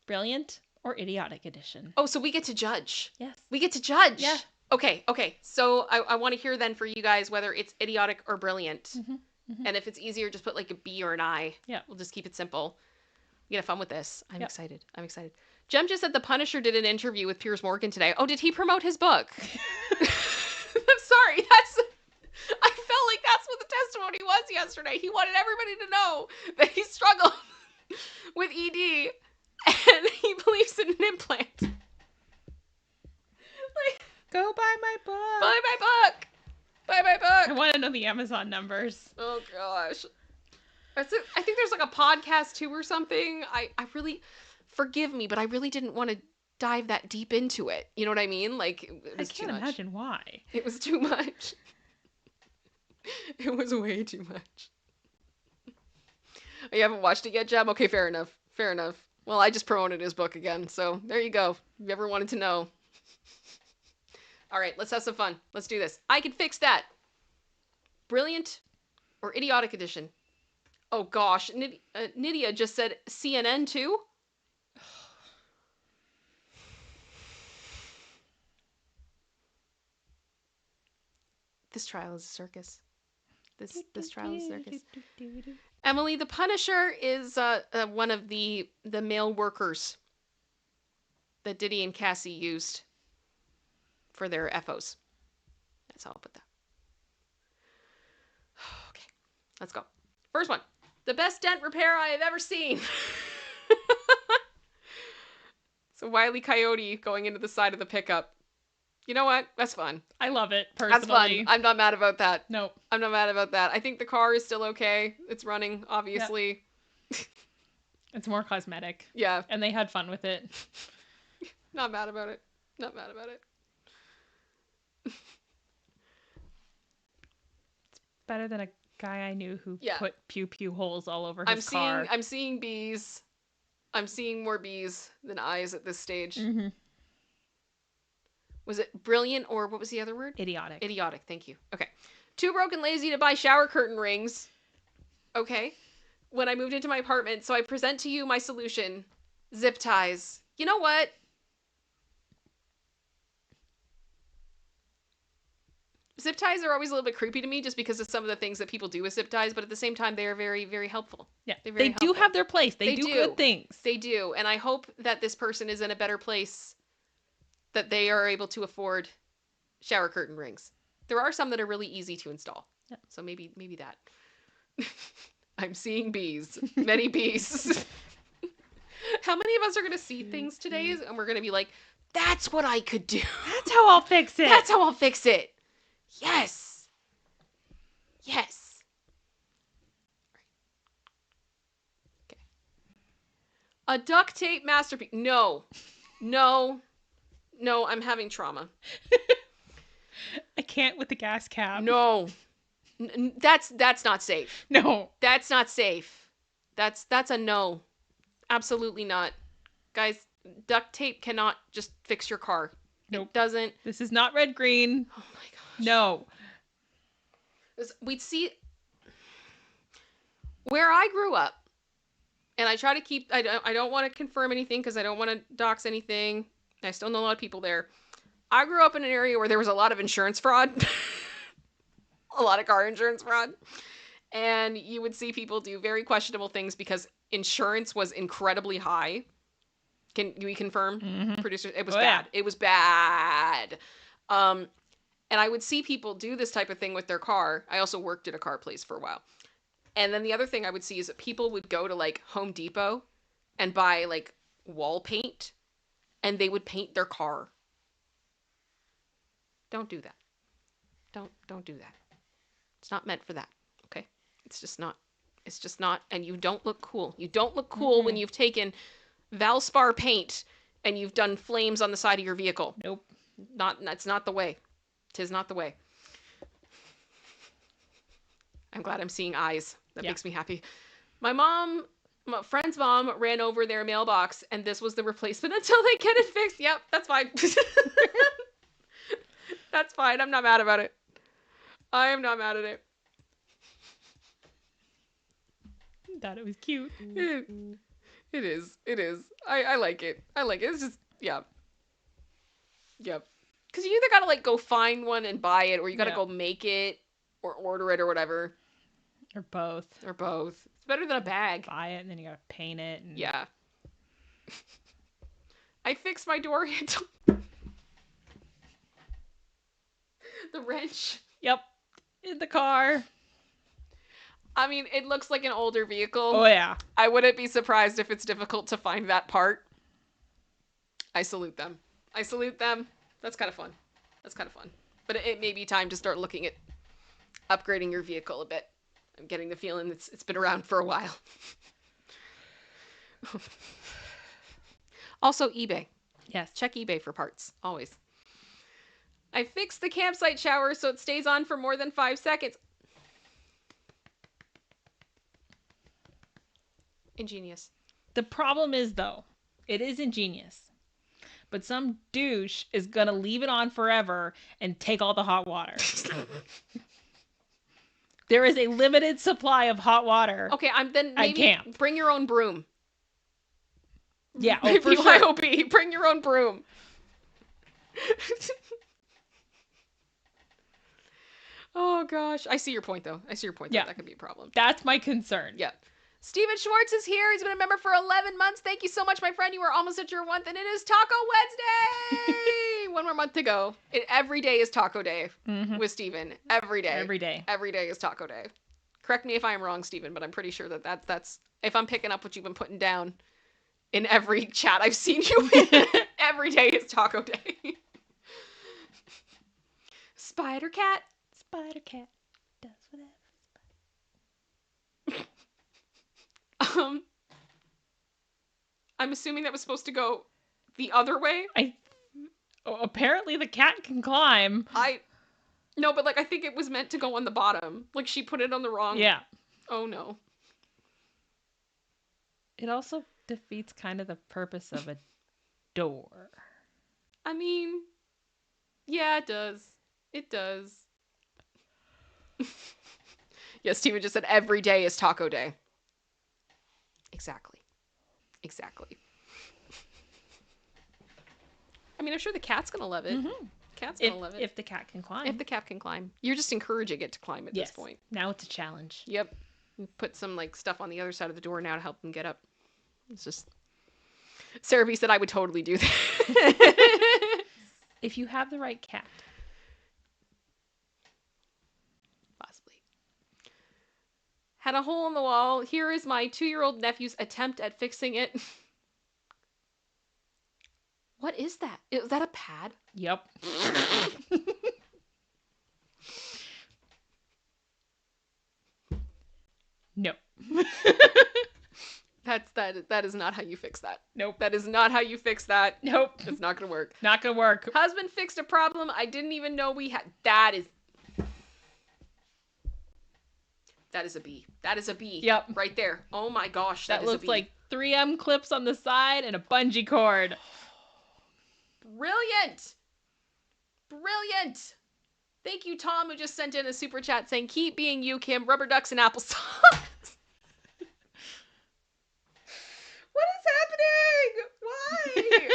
Brilliant or idiotic edition. Oh, so we get to judge. Yes. We get to judge. Yeah. Okay. So I want to hear then for you guys whether it's idiotic or brilliant. Mm-hmm. Mm-hmm. And if it's easier, just put like a B or an I. Yeah. We'll just keep it simple. We have fun with this. I'm Yep. excited. Jem just said the Punisher did an interview with Piers Morgan today. Oh, did he promote his book? I'm sorry. I felt like that's what the testimony was yesterday. He wanted everybody to know that he struggled with ED and he believes in an implant. Like, Go buy my book. buy my book. Buy my I book. want to know the Amazon numbers. Oh gosh. I think there's like a podcast too or something. I really, forgive me, but I really didn't want to dive that deep into it. You know what I mean? Like, it was too I can't much. imagine why. It was too much. It was way too much. You haven't watched it yet, Jem? Okay, fair enough. Well, I just promoted his book again, so there you go. If you ever wanted to know. All right, let's have some fun. Let's do this. I Can Fix That. Brilliant or idiotic edition? Oh gosh, Nydia just said CNN too? This trial is a circus. This trial is a circus. Emily, the Punisher is one of the male workers that Diddy and Cassie used for their FOs. That's how I'll put that. Okay, let's go. First one. The best dent repair I have ever seen. So Wile E. Coyote going into the side of the pickup. You know what? That's fun. I love it, personally. That's fun. I'm not mad about that. Nope. I'm not mad about that. I think the car is still okay. It's running, obviously. It's more cosmetic. Yeah. And they had fun with it. Not mad about it. Not mad about it. Better than a guy I knew who Yeah. put pew pew holes all over his I'm car. I'm seeing bees. I'm seeing more bees than eyes at this stage. Mm-hmm. Was it brilliant or what was the other word? Idiotic. Idiotic. Thank you. Okay. Too broke and lazy to buy shower curtain rings. Okay. When I moved into my apartment, so I present to you my solution. Zip ties. You know what? Zip ties are always a little bit creepy to me just because of some of the things that people do with zip ties, but at the same time, they are very, very helpful. Yeah, They're very they do helpful. have their place. They do good things. They do. And I hope that this person is in a better place that they are able to afford shower curtain rings. There are some that are really easy to install. Yeah. So maybe that. I'm seeing bees. Many bees. How many of us are going to see things today and we're going to be like, that's what I could do. That's how I'll fix it. That's how I'll fix it. Yes. Yes. Okay. A duct tape masterpiece. No. No. No, I'm having trauma. I can't with the gas cap. No. That's not safe. No. That's not safe. That's a no. Absolutely not. Guys, duct tape cannot just fix your car. Nope. It doesn't. This is not red green. Oh my gosh. No. We'd see where I grew up, and I try to keep. I don't want to confirm anything because I don't want to dox anything. I still know a lot of people there. I grew up in an area where there was a lot of insurance fraud, a lot of car insurance fraud, and you would see people do very questionable things because insurance was incredibly high. Can we confirm, producers? It was bad. Yeah. It was bad. And I would see people do this type of thing with their car. I also worked at a car place for a while. And then the other thing I would see is that people would go to like Home Depot and buy like wall paint and they would paint their car. Don't do that. Don't do that. It's not meant for that. Okay? It's just not. And you don't look cool. You don't look cool when you've taken Valspar paint and you've done flames on the side of your vehicle. Nope. That's not the way. 'Tis not the way. I'm glad I'm seeing eyes. That makes me happy. My friend's mom ran over their mailbox and this was the replacement until they get it fixed. Yep, that's fine. That's fine. I'm not mad about it. I am not mad at it. Thought it was cute. It is. I like it. It's just, yeah. Yep. Because you either gotta like go find one and buy it, or you gotta go make it, or order it, or whatever. Or both. It's better than a bag. Buy it and then you gotta paint it. And... Yeah. I fixed my door handle. The wrench. Yep. In the car. I mean, it looks like an older vehicle. Oh, yeah. I wouldn't be surprised if it's difficult to find that part. I salute them. That's kind of fun. But it may be time to start looking at upgrading your vehicle a bit. I'm getting the feeling it's been around for a while. Also, eBay. Yes. Check eBay for parts. Always. I fixed the campsite shower so it stays on for more than 5 seconds. Ingenious. The problem is, though, it is ingenious. But some douche is going to leave it on forever and take all the hot water. There is a limited supply of hot water. Okay, then maybe bring your own broom. Yeah, for sure. BYOB, bring your own broom. Oh gosh, I see your point though. Yeah. That could be a problem. That's my concern. Yeah. Steven Schwartz is here. He's been a member for 11 months. Thank you so much, my friend. You are almost at your 1st, and it is Taco Wednesday. One more month to go. Every day is Taco Day with Steven. Every day. Every day. Every day is Taco Day. Correct me if I'm wrong, Steven, but I'm pretty sure that's if I'm picking up what you've been putting down in every chat I've seen you in. Every day is Taco Day. Spider Cat does whatever. I'm assuming that was supposed to go the other way. Apparently the cat can climb. No, but like I think it was meant to go on the bottom. Like she put it on the wrong. Yeah. Oh no. It also defeats kind of the purpose of a door. I mean, yeah, it does. It does. Yes, Steven just said every day is taco day. Exactly. I mean, I'm sure the cat's gonna love it. Mm-hmm. Cat's gonna love it. If the cat can climb. If the cat can climb. You're just encouraging it to climb at this point. Now it's a challenge. Yep. Put some like stuff on the other side of the door now to help them get up. It's just Sarah V said I would totally do that. If you have the right cat. Possibly. Had a hole in the wall. Here is my 2-year-old nephew's attempt at fixing it. What is that? Is that a pad? Yep. No. That is not how you fix that. Nope. That is not how you fix that. Nope. It's not gonna work. Not gonna work. Husband fixed a problem I didn't even know we had. That is a B. That is a B. Yep. Right there. Oh my gosh. That is a looks B. like 3M clips on the side and a bungee cord. Brilliant. Brilliant. Thank you, Tom, who just sent in a super chat saying, keep being you, Kim. Rubber ducks and applesauce. What is happening? Why?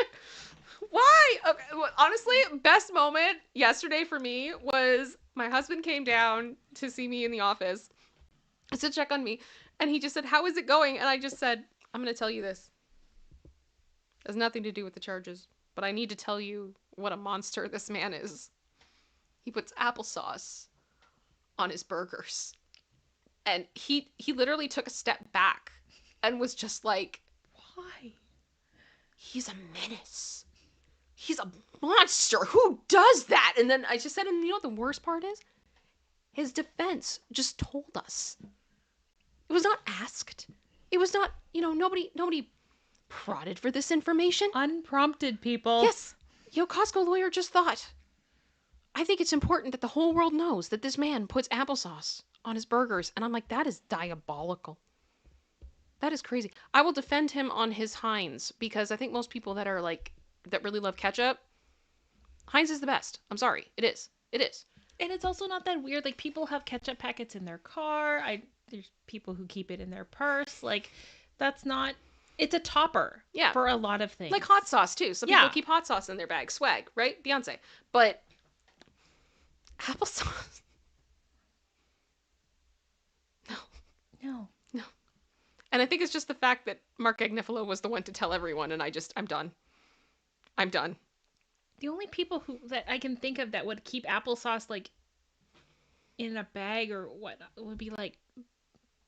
Why? Okay, well, honestly, best moment yesterday for me was my husband came down to see me in the office to check on me. And he just said, how is it going? And I just said, I'm going to tell you this. It has nothing to do with the charges. But I need to tell you what a monster this man is. He puts applesauce on his burgers. And he literally took a step back and was just like, Why? he's a menace. He's a monster. Who does that? And then I just said, and you know what the worst part is? His defense just told us. It was not asked. It was not, nobody prodded for this information. Unprompted, people. Yes. Costco lawyer just thought, I think it's important that the whole world knows that this man puts applesauce on his burgers. And I'm like, that is diabolical. That is crazy. I will defend him on his Heinz because I think most people that are like, that really love ketchup, Heinz is the best. I'm sorry. It is. It is. And it's also not that weird. Like, people have ketchup packets in their car. There's people who keep it in their purse. Like, that's not... It's a topper. Yeah. For a lot of things. Like hot sauce, too. Some people keep hot sauce in their bag. Swag, right? Beyonce. But applesauce... No. And I think it's just the fact that Mark Agnifilo was the one to tell everyone, and I'm done. I'm done. The only people that I can think of that would keep applesauce, like, in a bag or what would be, like,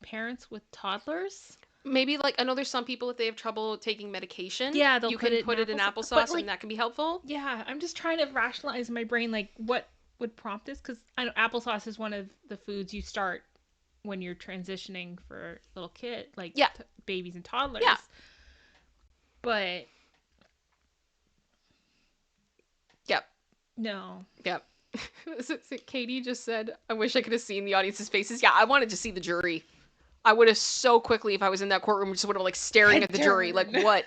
parents with toddlers. Maybe, like, I know there's some people, if they have trouble taking medication, Yeah, they'll you can put it in applesauce, like, and that can be helpful. Yeah, I'm just trying to rationalize in my brain, like, what would prompt this? Because I know applesauce is one of the foods you start when you're transitioning for little kid, like babies and toddlers. Yeah. But Yep. no. Yep. Katie just said, I wish I could have seen the audience's faces. Yeah, I wanted to see the jury. I would have so quickly, if I was in that courtroom, just would have like staring at the jury. Like, what?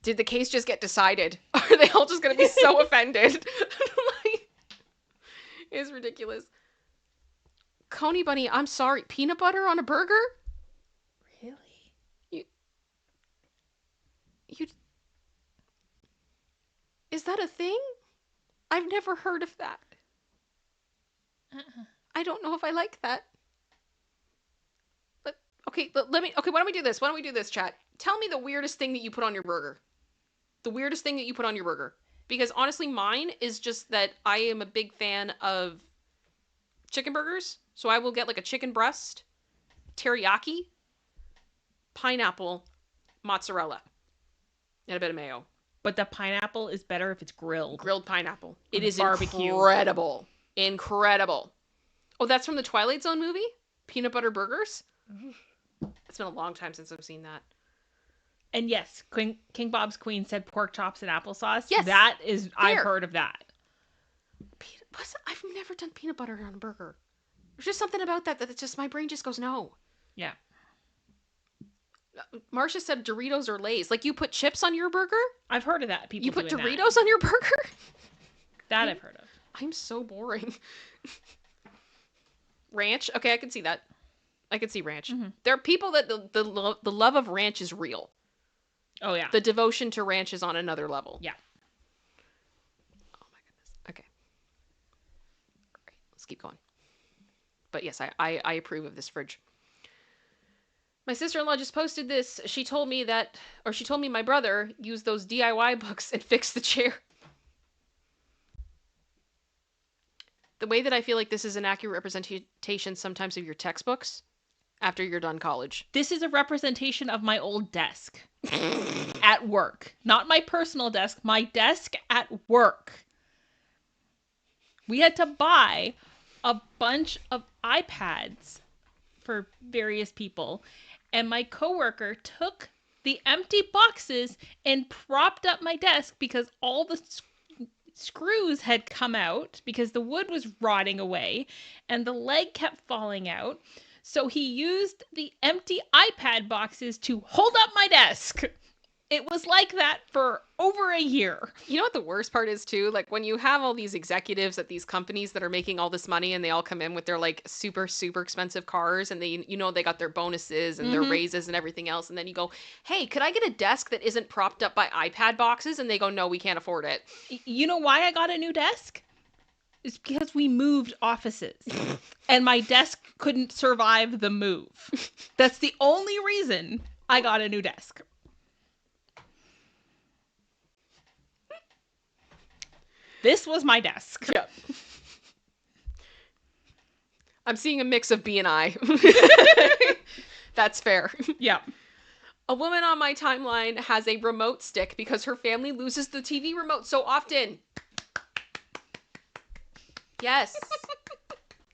Did the case just get decided? Are they all just going to be so offended? Like, it's ridiculous. Coney Bunny, I'm sorry. Peanut butter on a burger? Really? You Is that a thing? I've never heard of that. I don't know if I like that. But okay, why don't we do this? Why don't we do this, chat? Tell me the weirdest thing that you put on your burger. The weirdest thing that you put on your burger. Because honestly, mine is just that I am a big fan of chicken burgers. So I will get like a chicken breast, teriyaki, pineapple, mozzarella, and a bit of mayo. But the pineapple is better if it's grilled. Grilled pineapple. It is barbecue. Incredible. Incredible. Oh, that's from the Twilight Zone movie? Peanut butter burgers? It's been a long time since I've seen that. And yes, King Bob's Queen said pork chops and applesauce. Yes. That is, I've There. heard of that. I've never done peanut butter on a burger. There's just something about that it's just, my brain just goes, no. Yeah. Marcia said Doritos or Lay's. Like, you put chips on your burger? I've heard of that. People You put doing Doritos on your burger? That I've heard of. I'm so boring. Ranch? Okay, I can see that. I can see ranch. Mm-hmm. There are people that the love of ranch is real. Oh, yeah. The devotion to ranch is on another level. Yeah. Oh my goodness. Okay. All right, let's keep going. But yes, I approve of this fridge. My sister-in-law just posted this. She told me my brother used those DIY books and fixed the chair. The way that I feel like this is an accurate representation sometimes of your textbooks after you're done college. This is a representation of my old desk at work. Not my personal desk, my desk at work. We had to buy a bunch of iPads for various people, and my coworker took the empty boxes and propped up my desk because all the screws had come out because the wood was rotting away and the leg kept falling out. So he used the empty iPad boxes to hold up my desk. It was like that for over a year. You know what the worst part is too? Like, when you have all these executives at these companies that are making all this money and they all come in with their like super, super expensive cars and they, they got their bonuses and their raises and everything else. And then you go, hey, could I get a desk that isn't propped up by iPad boxes? And they go, no, we can't afford it. You know why I got a new desk? It's because we moved offices and my desk couldn't survive the move. That's the only reason I got a new desk. This was my desk. Yep. I'm seeing a mix of B and I. That's fair. Yeah. A woman on my timeline has a remote stick because her family loses the TV remote so often. Yes.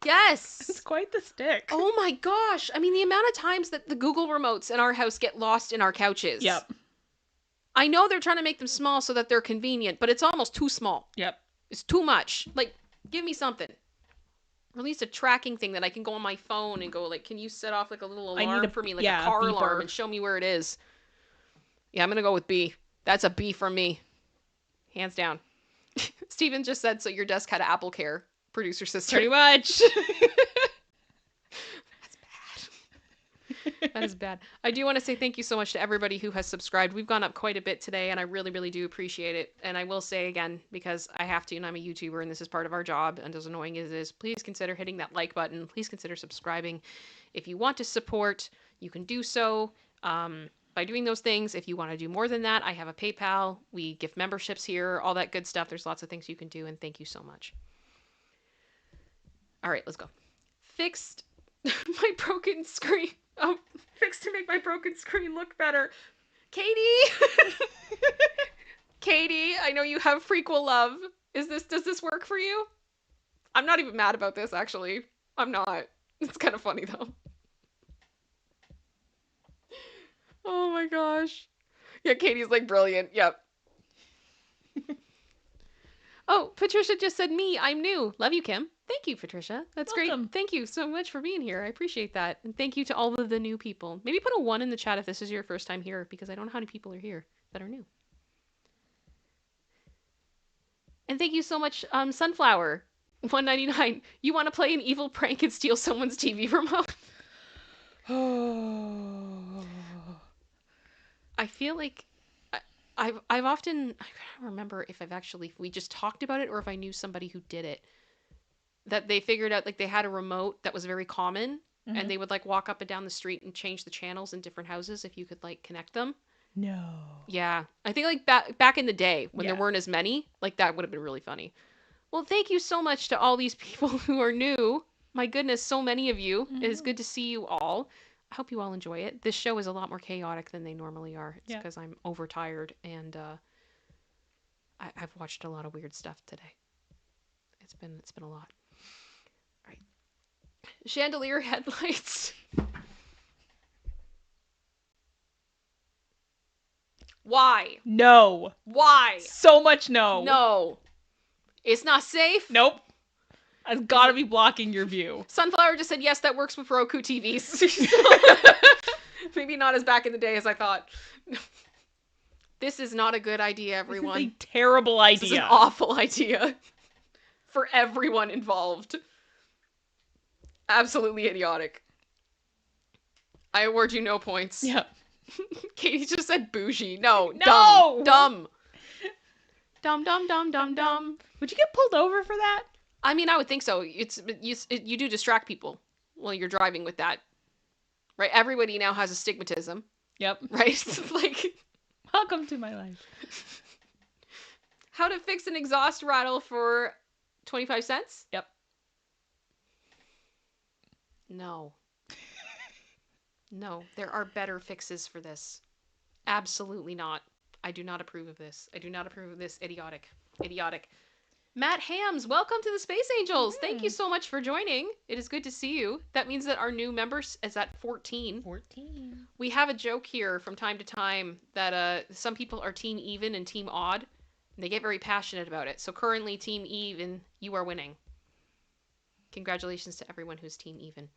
Yes. It's quite the stick. Oh my gosh. I mean, the amount of times that the Google remotes in our house get lost in our couches. Yep. I know they're trying to make them small so that they're convenient, but it's almost too small. Yep. It's too much. Like, give me something. Or at least a tracking thing that I can go on my phone and go, like, can you set off, like, a little alarm for me? Like, a car alarm and show me where it is. Yeah, I'm going to go with B. That's a B from me. Hands down. Steven just said, so your desk had Apple Care, producer sister. Pretty much. That is bad. I do want to say thank you so much to everybody who has subscribed. We've gone up quite a bit today, and I really, really do appreciate it. And I will say again, because I have to, and I'm a YouTuber, and this is part of our job, and as annoying as it is, please consider hitting that like button. Please consider subscribing. If you want to support, you can do so by doing those things. If you want to do more than that, I have a PayPal. We gift memberships here, all that good stuff. There's lots of things you can do, and thank you so much. All right, let's go. Fixed my broken screen. Oh, fixed to make my broken screen look better. Katie! Katie, I know you have prequel love. Does this work for you? I'm not even mad about this, actually. I'm not. It's kind of funny, though. Oh my gosh. Yeah, Katie's like brilliant. Yep. Oh, Patricia just said me. I'm new. Love you, Kim. Thank you, Patricia. That's Welcome. great. Thank you so much for being here. I appreciate that. And thank you to all of the new people. Maybe put a 1 in the chat if this is your first time here, because I don't know how many people are here that are new. And thank you so much, Sunflower. 199. You want to play an evil prank and steal someone's TV remote? I feel like I've often, I can't remember if we just talked about it or if I knew somebody who did it, that they figured out, like, they had a remote that was very common and they would like walk up and down the street and change the channels in different houses if you could like connect them. No. Yeah. I think like back in the day when there weren't as many, like that would have been really funny. Well, thank you so much to all these people who are new. My goodness, so many of you. It is good to see you all. I hope you all enjoy it. This show is a lot more chaotic than they normally are. It's because I'm overtired and I've watched a lot of weird stuff today. It's been a lot. All right. Chandelier headlights. Why? No. Why? So much no. No. It's not safe. Nope. I've got to be blocking your view. Sunflower just said, yes, that works with Roku TVs. Maybe not as back in the day as I thought. This is not a good idea, everyone. This is a terrible idea. This is an awful idea. For everyone involved. Absolutely idiotic. I award you no points. Yep. Katie just said bougie. No. No! Dumb. Dumb, dumb, dumb, dumb, dumb. Would you get pulled over for that? I mean, I would think so. You do distract people while you're driving with that. Right? Everybody now has astigmatism. Yep. Right? Like, welcome to my life. How to fix an exhaust rattle for 25 cents? Yep. No. No, there are better fixes for this. Absolutely not. I do not approve of this. I do not approve of this. Idiotic. Matt Hams, welcome to the Space Angels. Thank you so much for joining. It is good to see you. That means that our new members is at 14. 14. We have a joke here from time to time that some people are team even and team odd. And they get very passionate about it. So currently team even, you are winning. Congratulations to everyone who's team even.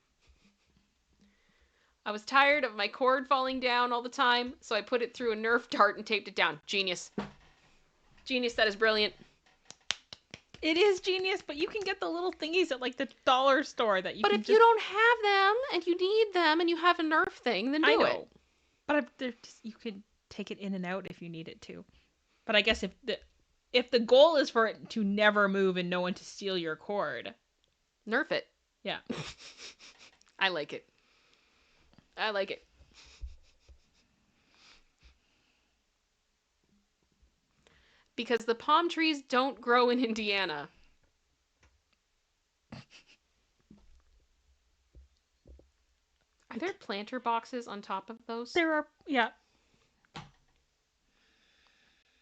I was tired of my cord falling down all the time, so I put it through a Nerf dart and taped it down. Genius. Genius, that is brilliant. It is genius, but you can get the little thingies at like the dollar store that you But can if you don't have them, and you need them, and you have a Nerf thing, then do it. But you can take it in and out if you need it to. But I guess if the goal is for it to never move and no one to steal your cord. Nerf it. Yeah. I like it. I like it. Because the palm trees don't grow in Indiana. Are there planter boxes on top of those? There are, yeah.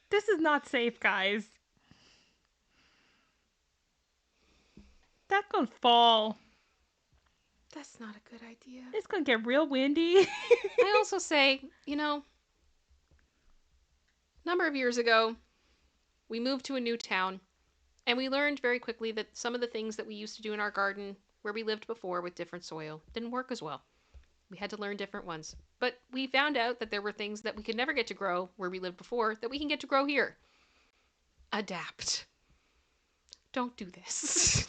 This is not safe, guys. That's gonna fall. That's not a good idea. It's gonna get real windy. I also say, a number of years ago, we moved to a new town, and we learned very quickly that some of the things that we used to do in our garden where we lived before with different soil didn't work as well. We had to learn different ones. But we found out that there were things that we could never get to grow where we lived before that we can get to grow here. Adapt. Don't do this.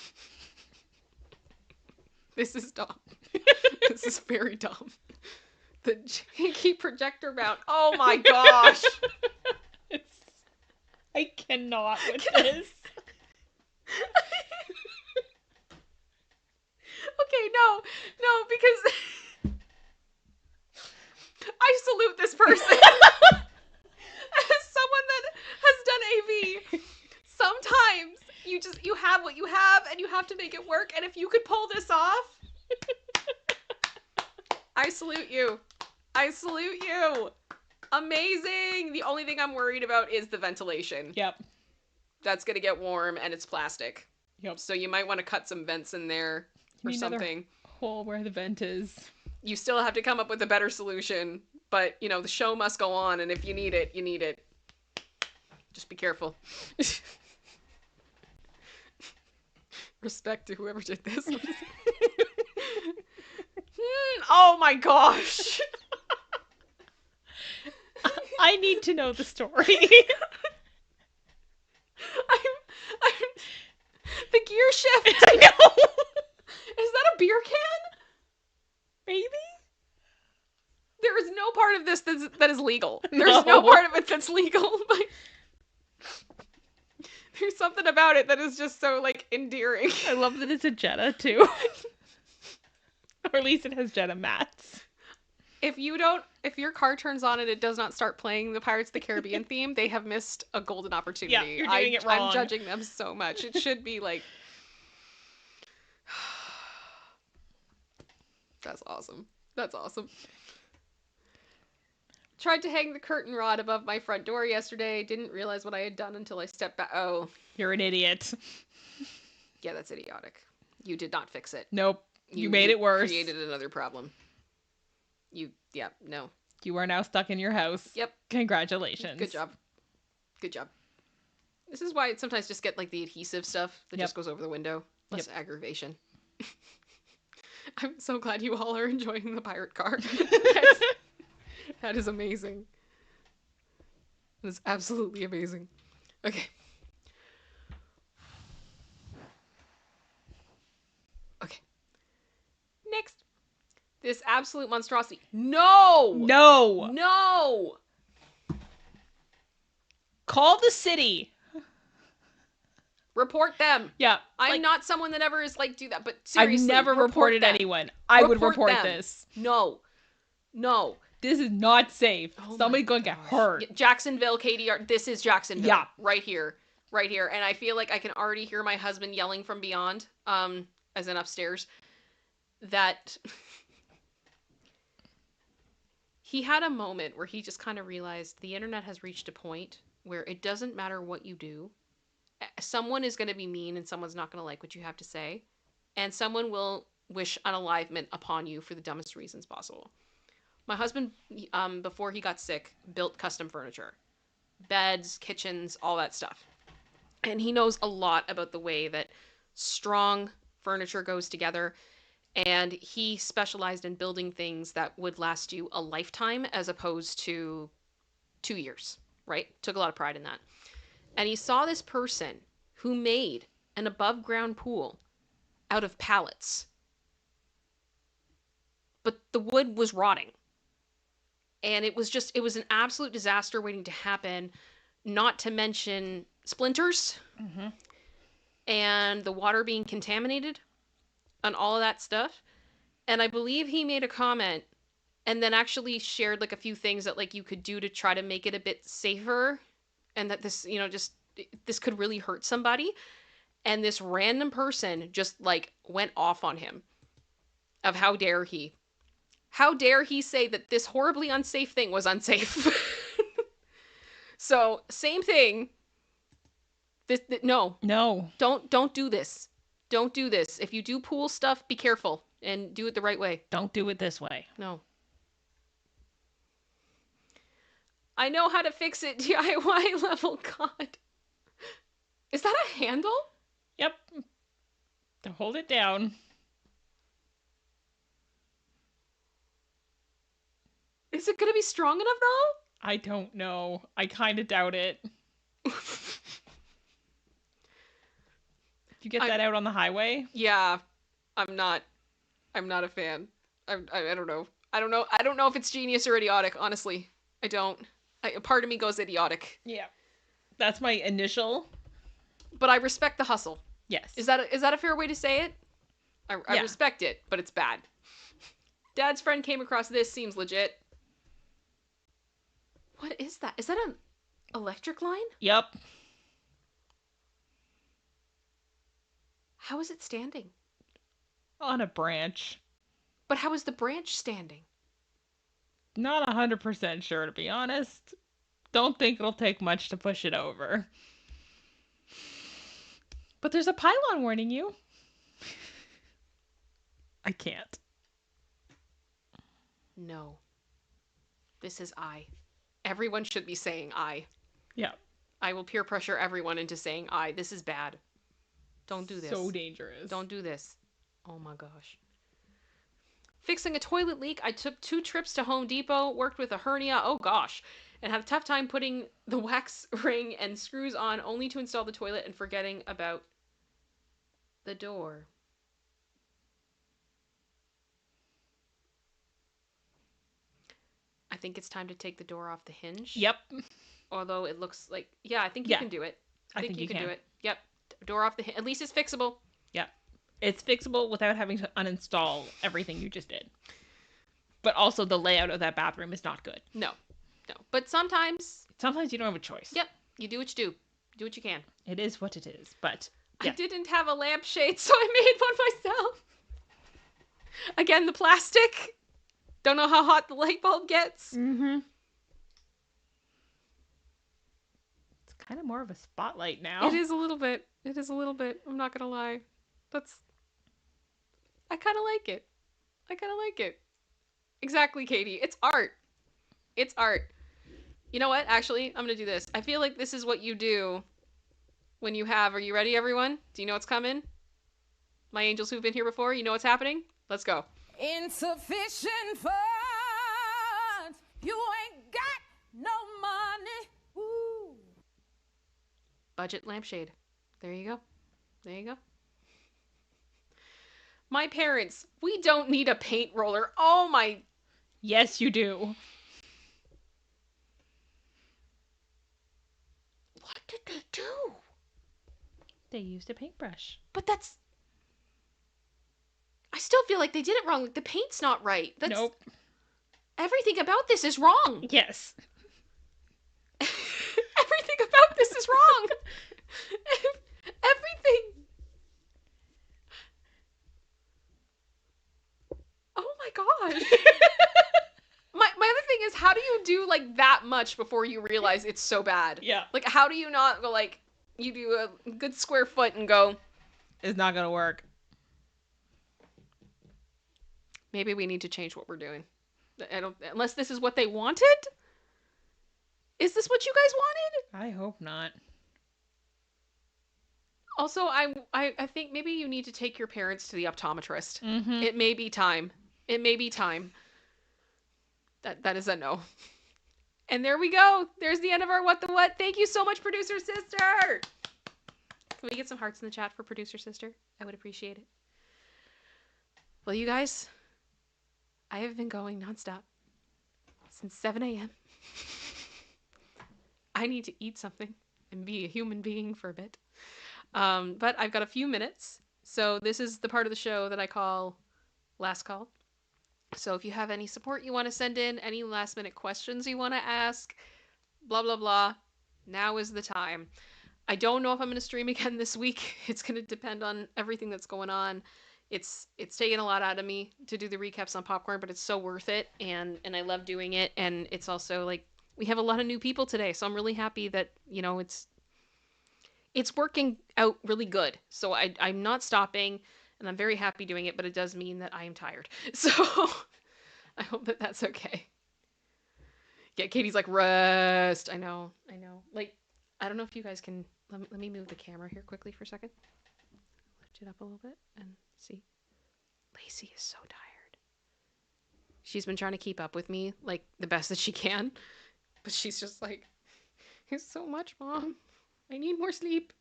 This is dumb. This is very dumb. The janky projector mount. Oh my gosh. I cannot with this. Okay, no, because I salute this person. As someone that has done AV, sometimes you have what you have and you have to make it work, and if you could pull this off, I salute you. I salute you. Amazing. The only thing I'm worried about is the ventilation. Yep. That's gonna get warm and it's plastic. Yep. So you might want to cut some vents in there or something. Hole where the vent is. You still have to come up with a better solution, but the show must go on, and if you need it, you need it. Just be careful. Respect to whoever did this. Oh my gosh. I need to know the story. I'm the gear shift. I know. Is that a beer can? Maybe? There is no part of this that is legal. There's no part of it that's legal. But there's something about it that is just so, endearing. I love that it's a Jetta, too. Or at least it has Jetta mats. If your car turns on and it does not start playing the Pirates of the Caribbean theme, they have missed a golden opportunity. Yeah, you're doing it wrong. I'm judging them so much. It should be That's awesome. That's awesome. Tried to hang the curtain rod above my front door yesterday. Didn't realize what I had done until I stepped back. Oh. You're an idiot. Yeah, that's idiotic. You did not fix it. Nope. You made it worse. Created another problem. No. You are now stuck in your house. Yep. Congratulations. Good job. Good job. This is why I sometimes just get like the adhesive stuff that just goes over the window. Less aggravation. I'm so glad you all are enjoying the pirate car. That is amazing. That is absolutely amazing. Okay. Okay. Next. This absolute monstrosity. No! No! No! Call the city. Report them. Yeah. I'm not someone that ever is like, do that, but seriously. I've never reported them. anyone. I would report them. this. No. No. This is not safe. Oh Somebody's going to get hurt. Jacksonville, KDR. This is Jacksonville. Yeah. Right here. Right here. And I feel like I can already hear my husband yelling from beyond, as in upstairs, that he had a moment where he just kind of realized the internet has reached a point where it doesn't matter what you do. Someone is going to be mean and someone's not going to like what you have to say. And someone will wish unalivement upon you for the dumbest reasons possible. My husband, before he got sick, built custom furniture. Beds, kitchens, all that stuff. And he knows a lot about the way that strong furniture goes together. And he specialized in building things that would last you a lifetime as opposed to 2 years, right? Took a lot of pride in that. And he saw this person who made an above ground pool out of pallets. But the wood was rotting. And it was an absolute disaster waiting to happen, not to mention splinters and the water being contaminated and all of that stuff. And I believe he made a comment and then actually shared like a few things that like you could do to try to make it a bit safer and that this, this could really hurt somebody. And this random person just like went off on him of how dare he. How dare he say that this horribly unsafe thing was unsafe? So, same thing. No. Don't do this. Don't do this. If you do pool stuff, be careful and do it the right way. Don't do it this way. No. I know how to fix it, DIY level. God. Is that a handle? Yep. To hold it down. Is it going to be strong enough, though? I don't know. I kind of doubt it. Did you get that out on the highway? Yeah. I'm not a fan. I don't know. I don't know if it's genius or idiotic, honestly. I don't. Part of me goes idiotic. Yeah. That's my initial. But I respect the hustle. Yes. Is that a fair way to say it? I respect it, but it's bad. Dad's friend came across this, seems legit. What is that? Is that an electric line? Yep. How is it standing? On a branch. But how is the branch standing? Not 100% sure, to be honest. Don't think it'll take much to push it over. But there's a pylon warning you. I can't. No. This is I. Everyone should be saying I. Yeah. I will peer pressure everyone into saying I. This is bad. Don't do this. So dangerous. Don't do this. Oh my gosh. Fixing a toilet leak. I took 2 trips to Home Depot, worked with a hernia. Oh gosh. And had a tough time putting the wax ring and screws on only to install the toilet and forgetting about the door. I think it's time to take the door off the hinge. Yep. Although it looks like, yeah, I think you can do it. I think you can do it. Yep. Door off the hinge. At least it's fixable. Yep. It's fixable without having to uninstall everything you just did. But also the layout of that bathroom is not good. No. But sometimes you don't have a choice. Yep. You do what you do. Do what you can. It is what it is. But yeah. I didn't have a lampshade, so I made one myself. Again, the plastic. Don't know how hot the light bulb gets. Mm-hmm. It's kind of more of a spotlight now. It is a little bit. I'm not gonna lie. I kind of like it. Exactly, Katie. It's art. It's art. You know what? Actually, I'm gonna do this. I feel like this is what you do when you have. Are you ready, everyone? Do you know what's coming? My angels who've been here before, you know what's happening? Let's go. Insufficient funds. You ain't got no money. Ooh. Budget lampshade. There you go. There you go. My parents, we don't need a paint roller. Oh my. Yes, you do. What did they do? They used a paintbrush. But that's. I still feel like they did it wrong. Like the paint's not right. That's. Nope. Everything about this is wrong. Yes. Everything about this is wrong. Everything. Oh my gosh. My other thing is, how do you do like that much before you realize it's so bad? Yeah. Like, how do you not go like, you do a good square foot and go, It's not gonna work. maybe we need to change what we're doing. I don't, unless this is what they wanted? Is this what you guys wanted? I hope not. Also, I think maybe you need to take your parents to the optometrist. Mm-hmm. It may be time. It may be time. That is a no. And there we go. There's the end of our What the What. Thank you so much, producer sister. Can we get some hearts in the chat for producer sister? I would appreciate it. Well, you guys, I have been going nonstop since 7 a.m. I need to eat something and be a human being for a bit. But I've got a few minutes. So this is the part of the show that I call Last Call. So if you have any support you want to send in, any last minute questions you want to ask, blah, blah, blah, now is the time. I don't know if I'm going to stream again this week. It's going to depend on everything that's going on. It's taken a lot out of me to do the recaps on Popcorn, but it's so worth it. And I love doing it. And it's also like, we have a lot of new people today. So I'm really happy that, you know, it's working out really good. So I'm not stopping. And I'm very happy doing it, but it does mean that I am tired. So I hope that that's okay. Yeah, Katie's like, rest. I know. Like, I don't know if you guys can, let me move the camera here quickly for a second. Lift it up a little bit and see. Lacey is so tired. She's been trying to keep up with me, like, the best that she can. But she's just like, it's so much, Mom. I need more sleep.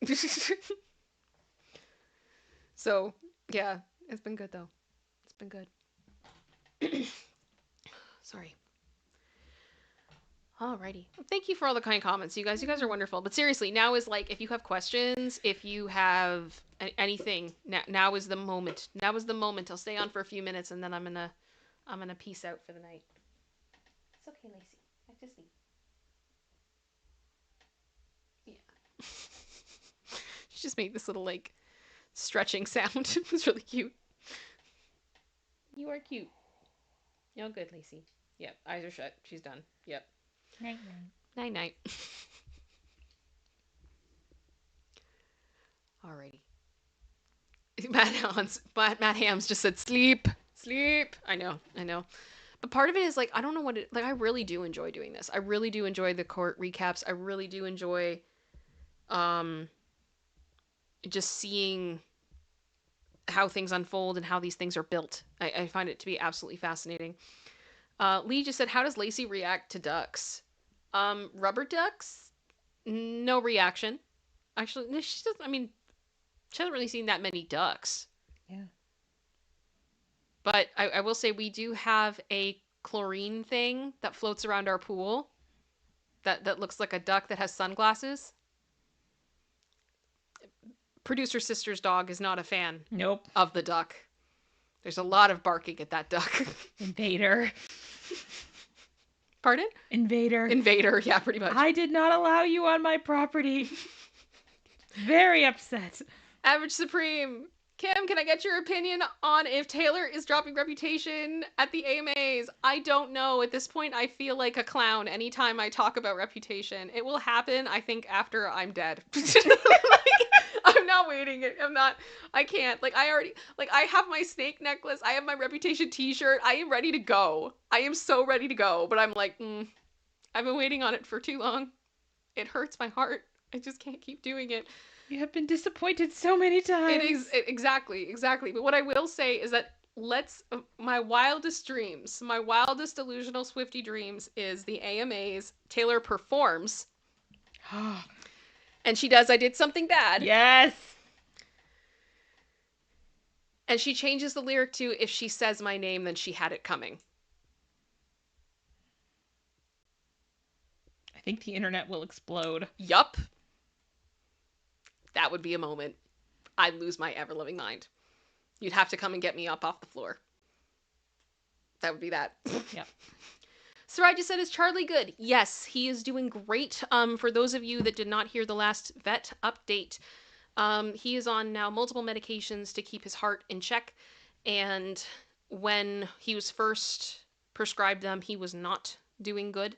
So, yeah, it's been good, though. It's been good. Sorry. Alrighty. Thank you for all the kind comments, you guys. You guys are wonderful. But seriously, now is like, if you have questions, if you have anything, now is the moment. Now is the moment. I'll stay on for a few minutes, and then I'm gonna peace out for the night. It's okay, Lacey. Back to sleep. Yeah. She just made this little like stretching sound. It was really cute. You are cute. You're good, Lacey. Yep, eyes are shut. She's done. Yep. Night. Night night. Alrighty. Matt Hams just said sleep. I know. But part of it is like, I don't know what it, like, I really do enjoy doing this. I really do enjoy the court recaps. I really do enjoy just seeing how things unfold and how these things are built. I find it to be absolutely fascinating. Lee just said, how does Lacey react to ducks? Rubber ducks? No reaction. Actually, she doesn't, she hasn't really seen that many ducks. Yeah. But I will say we do have a chlorine thing that floats around our pool that looks like a duck that has sunglasses. Producer sister's dog is not a fan Nope. of the duck. There's a lot of barking at that duck. Invader. Pardon? Invader, yeah, pretty much. I did not allow you on my property. Very upset. Average Supreme. Kim, can I get your opinion on if Taylor is dropping Reputation at the AMAs? I don't know. At this point, I feel like a clown anytime I talk about Reputation. It will happen, I think, after I'm dead. I'm not waiting. I can't. Like, I have my snake necklace. I have my Reputation t-shirt. I am ready to go. I am so ready to go. But I'm like, I've been waiting on it for too long. It hurts my heart. I just can't keep doing it. You have been disappointed so many times. Exactly. But what I will say is that my wildest dreams, my wildest delusional Swiftie dreams is the AMAs. Taylor performs, and she does I Did Something Bad. Yes. And she changes the lyric to, if she says my name, then she had it coming. I think the internet will explode. Yup. That would be a moment. I'd lose my ever-loving mind. You'd have to come and get me up off the floor. That would be that. Yep. Sarai just said, is Charlie good? Yes, he is doing great. For those of you that did not hear the last vet update, he is on now multiple medications to keep his heart in check. And when he was first prescribed them, he was not doing good.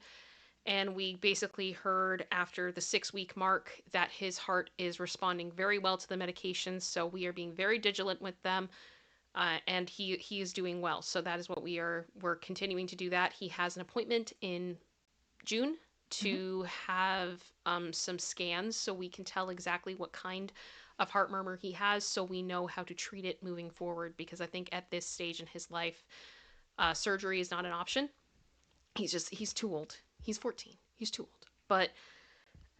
And we basically heard after the 6-week mark that his heart is responding very well to the medications. So we are being very vigilant with them. And he is doing well. So that is what we're continuing to do that. He has an appointment in June to have some scans so we can tell exactly what kind of heart murmur he has, so we know how to treat it moving forward, because I think at this stage in his life, surgery is not an option. He's too old. He's 14. He's too old. But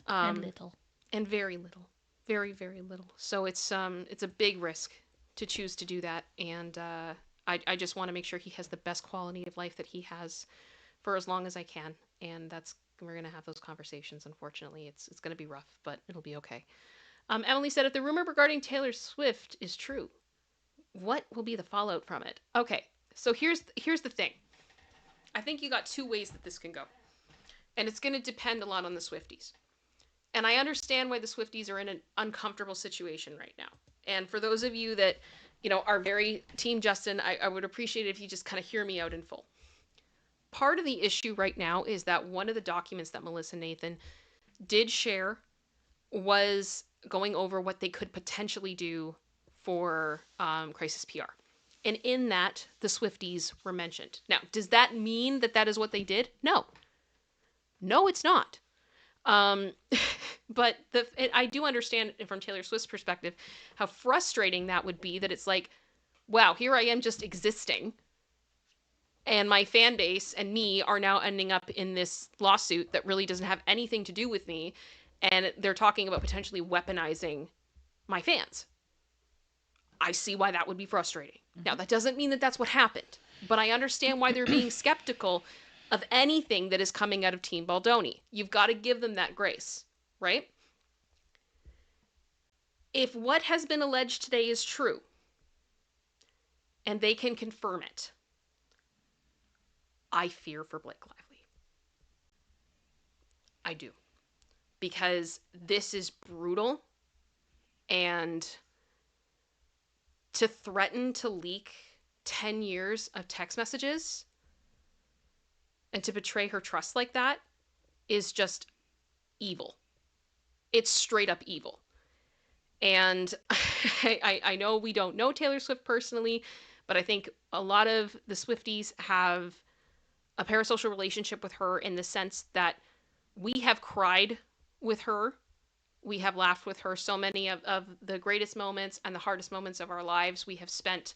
And little. And very little. Very, very little. So it's a big risk to choose to do that, and I just want to make sure he has the best quality of life that he has for as long as I can, and we're going to have those conversations. Unfortunately, it's going to be rough, but it'll be okay. Emily said, if the rumor regarding Taylor Swift is true, what will be the fallout from it? Okay, so here's the thing. I think you got 2 ways that this can go, and it's going to depend a lot on the Swifties. And I understand why the Swifties are in an uncomfortable situation right now. And for those of you that, are very Team Justin, I would appreciate it if you just kind of hear me out in full. Part of the issue right now is that one of the documents that Melissa Nathan did share was going over what they could potentially do for Crisis PR. And in that, the Swifties were mentioned. Now, does that mean that that is what they did? No. No, it's not. But I do understand from Taylor Swift's perspective how frustrating that would be, that it's like, wow, here I am just existing, and my fan base and me are now ending up in this lawsuit that really doesn't have anything to do with me, and they're talking about potentially weaponizing my fans. I see why that would be frustrating. Now, that doesn't mean that that's what happened, but I understand why they're being skeptical of anything that is coming out of Team Baldoni. You've got to give them that grace, right? If what has been alleged today is true, and they can confirm it, I fear for Blake Lively. I do. Because this is brutal, and to threaten to leak 10 years of text messages and to betray her trust like that is just evil. It's straight up evil. And I know we don't know Taylor Swift personally, but I think a lot of the Swifties have a parasocial relationship with her, in the sense that we have cried with her. We have laughed with her. So many of the greatest moments and the hardest moments of our lives we have spent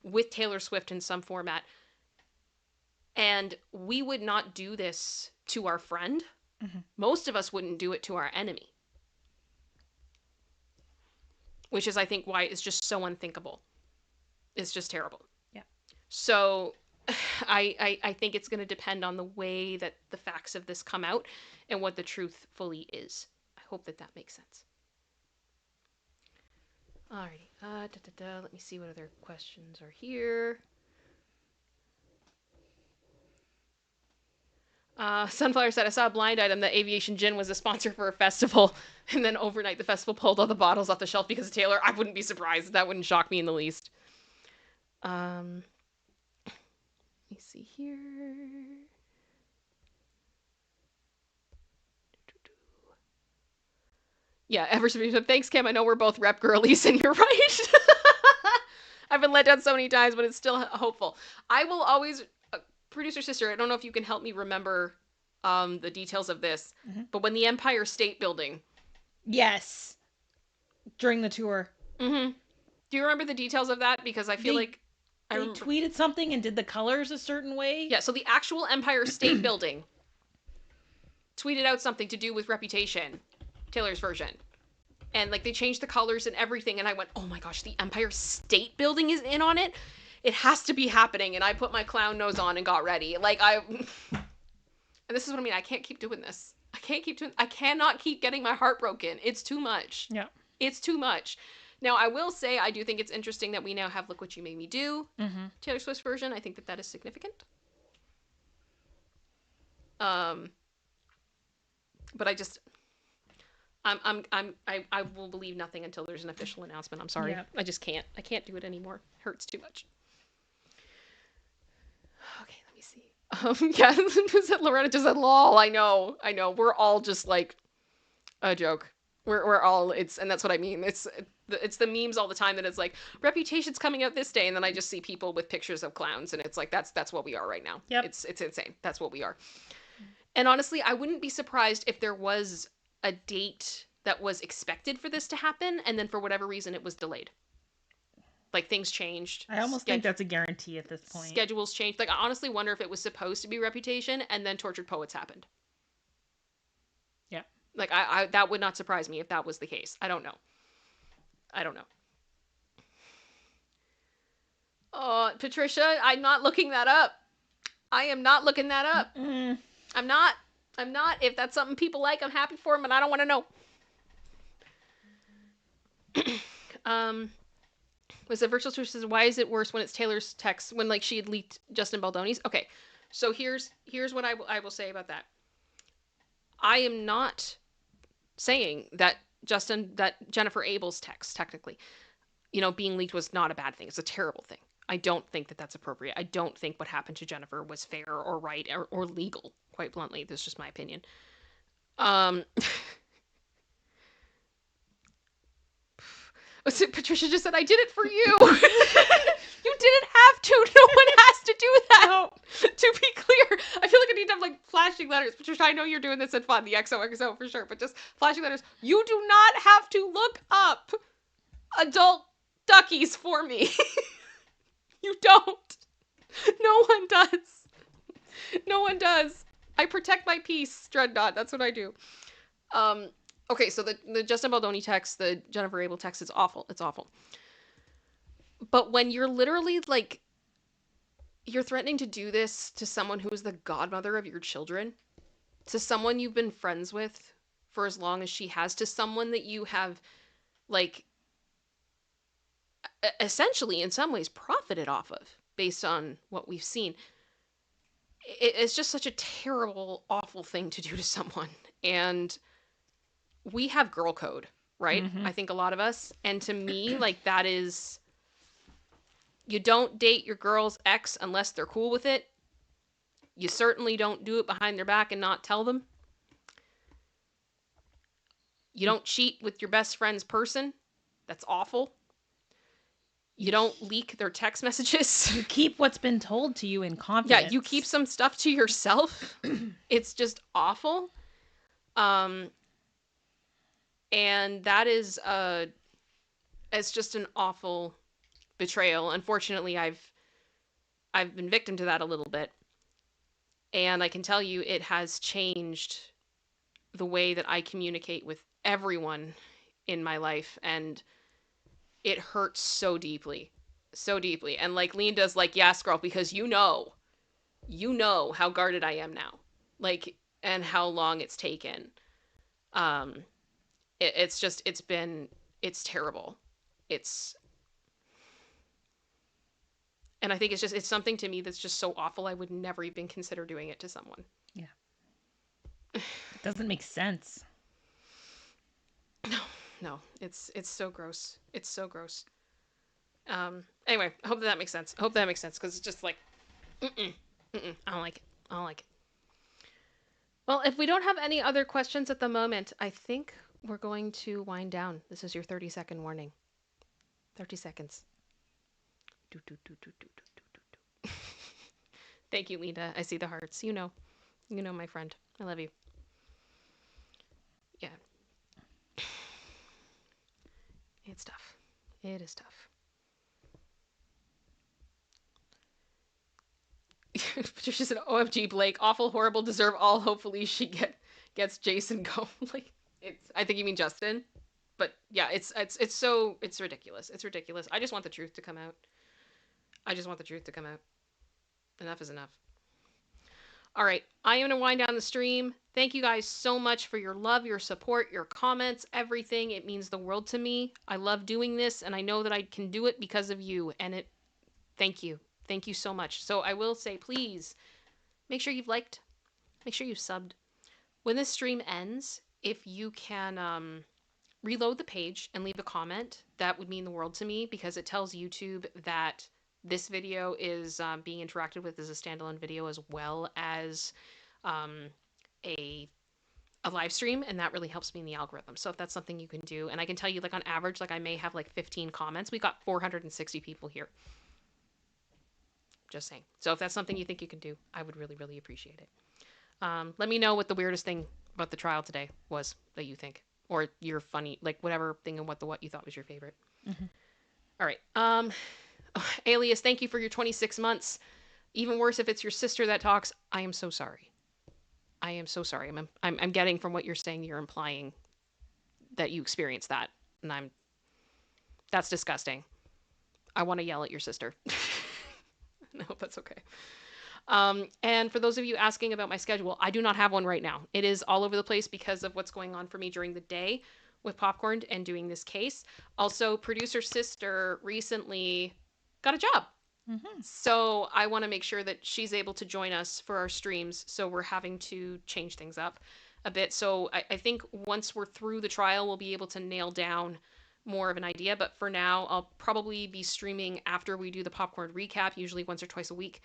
with Taylor Swift in some format. And we would not do this to our friend. Mm-hmm. Most of us wouldn't do it to our enemy. Which is, I think, why it's just so unthinkable. It's just terrible. Yeah. So I think it's going to depend on the way that the facts of this come out and what the truth fully is. I hope that makes sense. Alrighty. Let me see what other questions are here. Sunflower said, I saw a blind item that Aviation Gin was a sponsor for a festival, and then overnight the festival pulled all the bottles off the shelf because of Taylor. I wouldn't be surprised. That wouldn't shock me in the least. Let me see here. Yeah, Everson said, thanks, Kim. I know we're both rep girlies, and you're right. I've been let down so many times, but it's still hopeful. I will always... Producer sister, I don't know if you can help me remember the details of this, but when the Empire State Building. Yes. During the tour. Mm-hmm. Do you remember the details of that? Because I feel like they tweeted something and did the colors a certain way. Yeah, so the actual Empire State Building tweeted out something to do with Reputation, Taylor's version. And like they changed the colors and everything, and I went, oh my gosh, the Empire State Building is in on it? It has to be happening. And I put my clown nose on and got ready. Like and this is what I mean, I can't keep doing this. I cannot keep getting my heart broken. It's too much. Yeah. It's too much. Now, I will say, I do think it's interesting that we now have Look What You Made Me Do, Taylor Swift's version. I think that is significant. But I just, I will believe nothing until there's an official announcement. I'm sorry. Yeah. I just can't. I can't do it anymore. It hurts too much. Okay, let me see. Yeah, Loretta just said, lol. I know. We're all just like a joke. We're all, and that's what I mean. It's the memes all the time that it's like, Reputation's coming out this day, and then I just see people with pictures of clowns, and it's like, that's what we are right now. Yep. It's insane. That's what we are. And honestly, I wouldn't be surprised if there was a date that was expected for this to happen, and then for whatever reason it was delayed. Like, things changed. I almost think that's a guarantee at this point. Schedules changed. Like, I honestly wonder if it was supposed to be Reputation, and then Tortured Poets happened. Yeah. Like, I that would not surprise me if that was the case. I don't know. Oh, Patricia, I'm not looking that up. I am not looking that up. Mm-mm. I'm not. If that's something people like, I'm happy for them, and I don't want to know. Was it Virtual Truth says, why is it worse when it's Taylor's text, when, like, she had leaked Justin Baldoni's? Okay, so here's what I will say about that. I am not saying that Jennifer Abel's text, technically, being leaked was not a bad thing. It's a terrible thing. I don't think that that's appropriate. I don't think what happened to Jennifer was fair or right or legal, quite bluntly. That's just my opinion. Patricia just said, I did it for you. You didn't have to. No one has to do that. No. To be clear, I feel like I need to have, like, flashing letters. Patricia, I know you're doing this in fun, the XOXO for sure, but just flashing letters. You do not have to look up adult duckies for me. You don't. No one does. No one does. I protect my peace, Dreadnought. That's what I do. Okay, so the Justin Baldoni text, the Jennifer Abel text, it's awful. It's awful. But when you're literally, like, you're threatening to do this to someone who is the godmother of your children, to someone you've been friends with for as long as she has, to someone that you have, like, essentially in some ways profited off of based on what we've seen. It's just such a terrible, awful thing to do to someone. And we have girl code, right? Mm-hmm. I think a lot of us. And to me, like, that is, you don't date your girl's ex unless they're cool with it. You certainly don't do it behind their back and not tell them. You don't cheat with your best friend's person. That's awful. You don't leak their text messages. You keep what's been told to you in confidence. Yeah, you keep some stuff to yourself. It's just awful. And that is it's just an awful betrayal. Unfortunately, I've been victim to that a little bit. And I can tell you it has changed the way that I communicate with everyone in my life, and it hurts so deeply. So deeply. And like Lean does, like, yes, girl, because you know how guarded I am now. Like, and how long it's taken. It's terrible. And I think it's something to me that's just so awful I would never even consider doing it to someone. Yeah. It doesn't make sense. No, it's so gross. It's so gross. Anyway, I hope that makes sense. Because it's just like, I don't like it. Well, if we don't have any other questions at the moment, I think we're going to wind down. This is your 30-second warning. 30 seconds. Thank you, Linda. I see the hearts. You know, my friend. I love you. Yeah. It's tough. It is tough. Patricia said, "OMG, Blake, awful, horrible, deserve all. Hopefully, she gets Jason go." Like, it's. I think you mean Justin, but yeah, it's ridiculous. It's ridiculous. I just want the truth to come out. I just want the truth to come out. Enough is enough. All right, I am gonna wind down the stream. Thank you guys so much for your love, your support, your comments, everything. It means the world to me. I love doing this, and I know that I can do it because of you. And it. Thank you. Thank you so much. So I will say, please make sure you've liked. Make sure you've subbed. When this stream ends, if you can reload the page and leave a comment, that would mean the world to me because it tells YouTube that this video is being interacted with as a standalone video as well as a live stream, and that really helps me in the algorithm. So if that's something you can do, and I can tell you, like on average, like I may have like 15 comments. We got 460 people here. Just saying. So if that's something you think you can do, I would really, really appreciate it. Let me know what the weirdest thing about the trial today was that you think, or your funny, like whatever thing and what the what you thought was your favorite. Mm-hmm. All right. Alias, thank you for your 26 months. Even worse if it's your sister that talks. I am so sorry. I am so sorry. I'm getting from what you're saying, you're implying that you experienced that, and that's disgusting. I want to yell at your sister. I hope that's okay. And for those of you asking about my schedule, I do not have one right now. It is all over the place because of what's going on for me during the day with Popcorn and doing this case. Also, producer sister recently got a job. Mm-hmm. So I want to make sure that she's able to join us for our streams. So we're having to change things up a bit. So I think once we're through the trial, we'll be able to nail down more of an idea. But for now, I'll probably be streaming after we do the Popcorn recap, usually once or twice a week.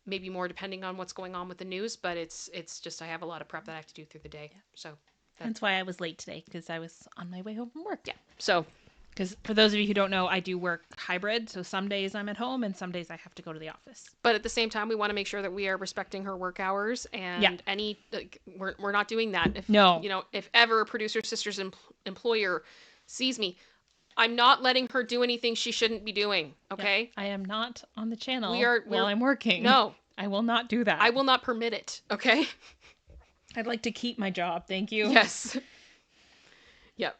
Maybe more depending on what's going on with the news, but it's just I have a lot of prep that I have to do through the day. So that's why I was late today, because I was on my way home from work. Yeah. So because for those of you who don't know, I do work hybrid. So some days I'm at home and some days I have to go to the office. But at the same time, we want to make sure that we are respecting her work hours, and we're not doing that. If, No. If ever a producer sister's employer sees me, I'm not letting her do anything she shouldn't be doing. Okay. Yep. I am not on the channel while I'm working. No. I will not do that. I will not permit it. Okay. I'd like to keep my job. Thank you. Yes. Yep.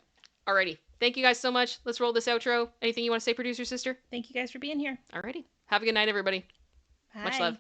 Alrighty. Thank you guys so much. Let's roll this outro. Anything you want to say, producer sister? Thank you guys for being here. Alrighty. Have a good night, everybody. Bye. Much love.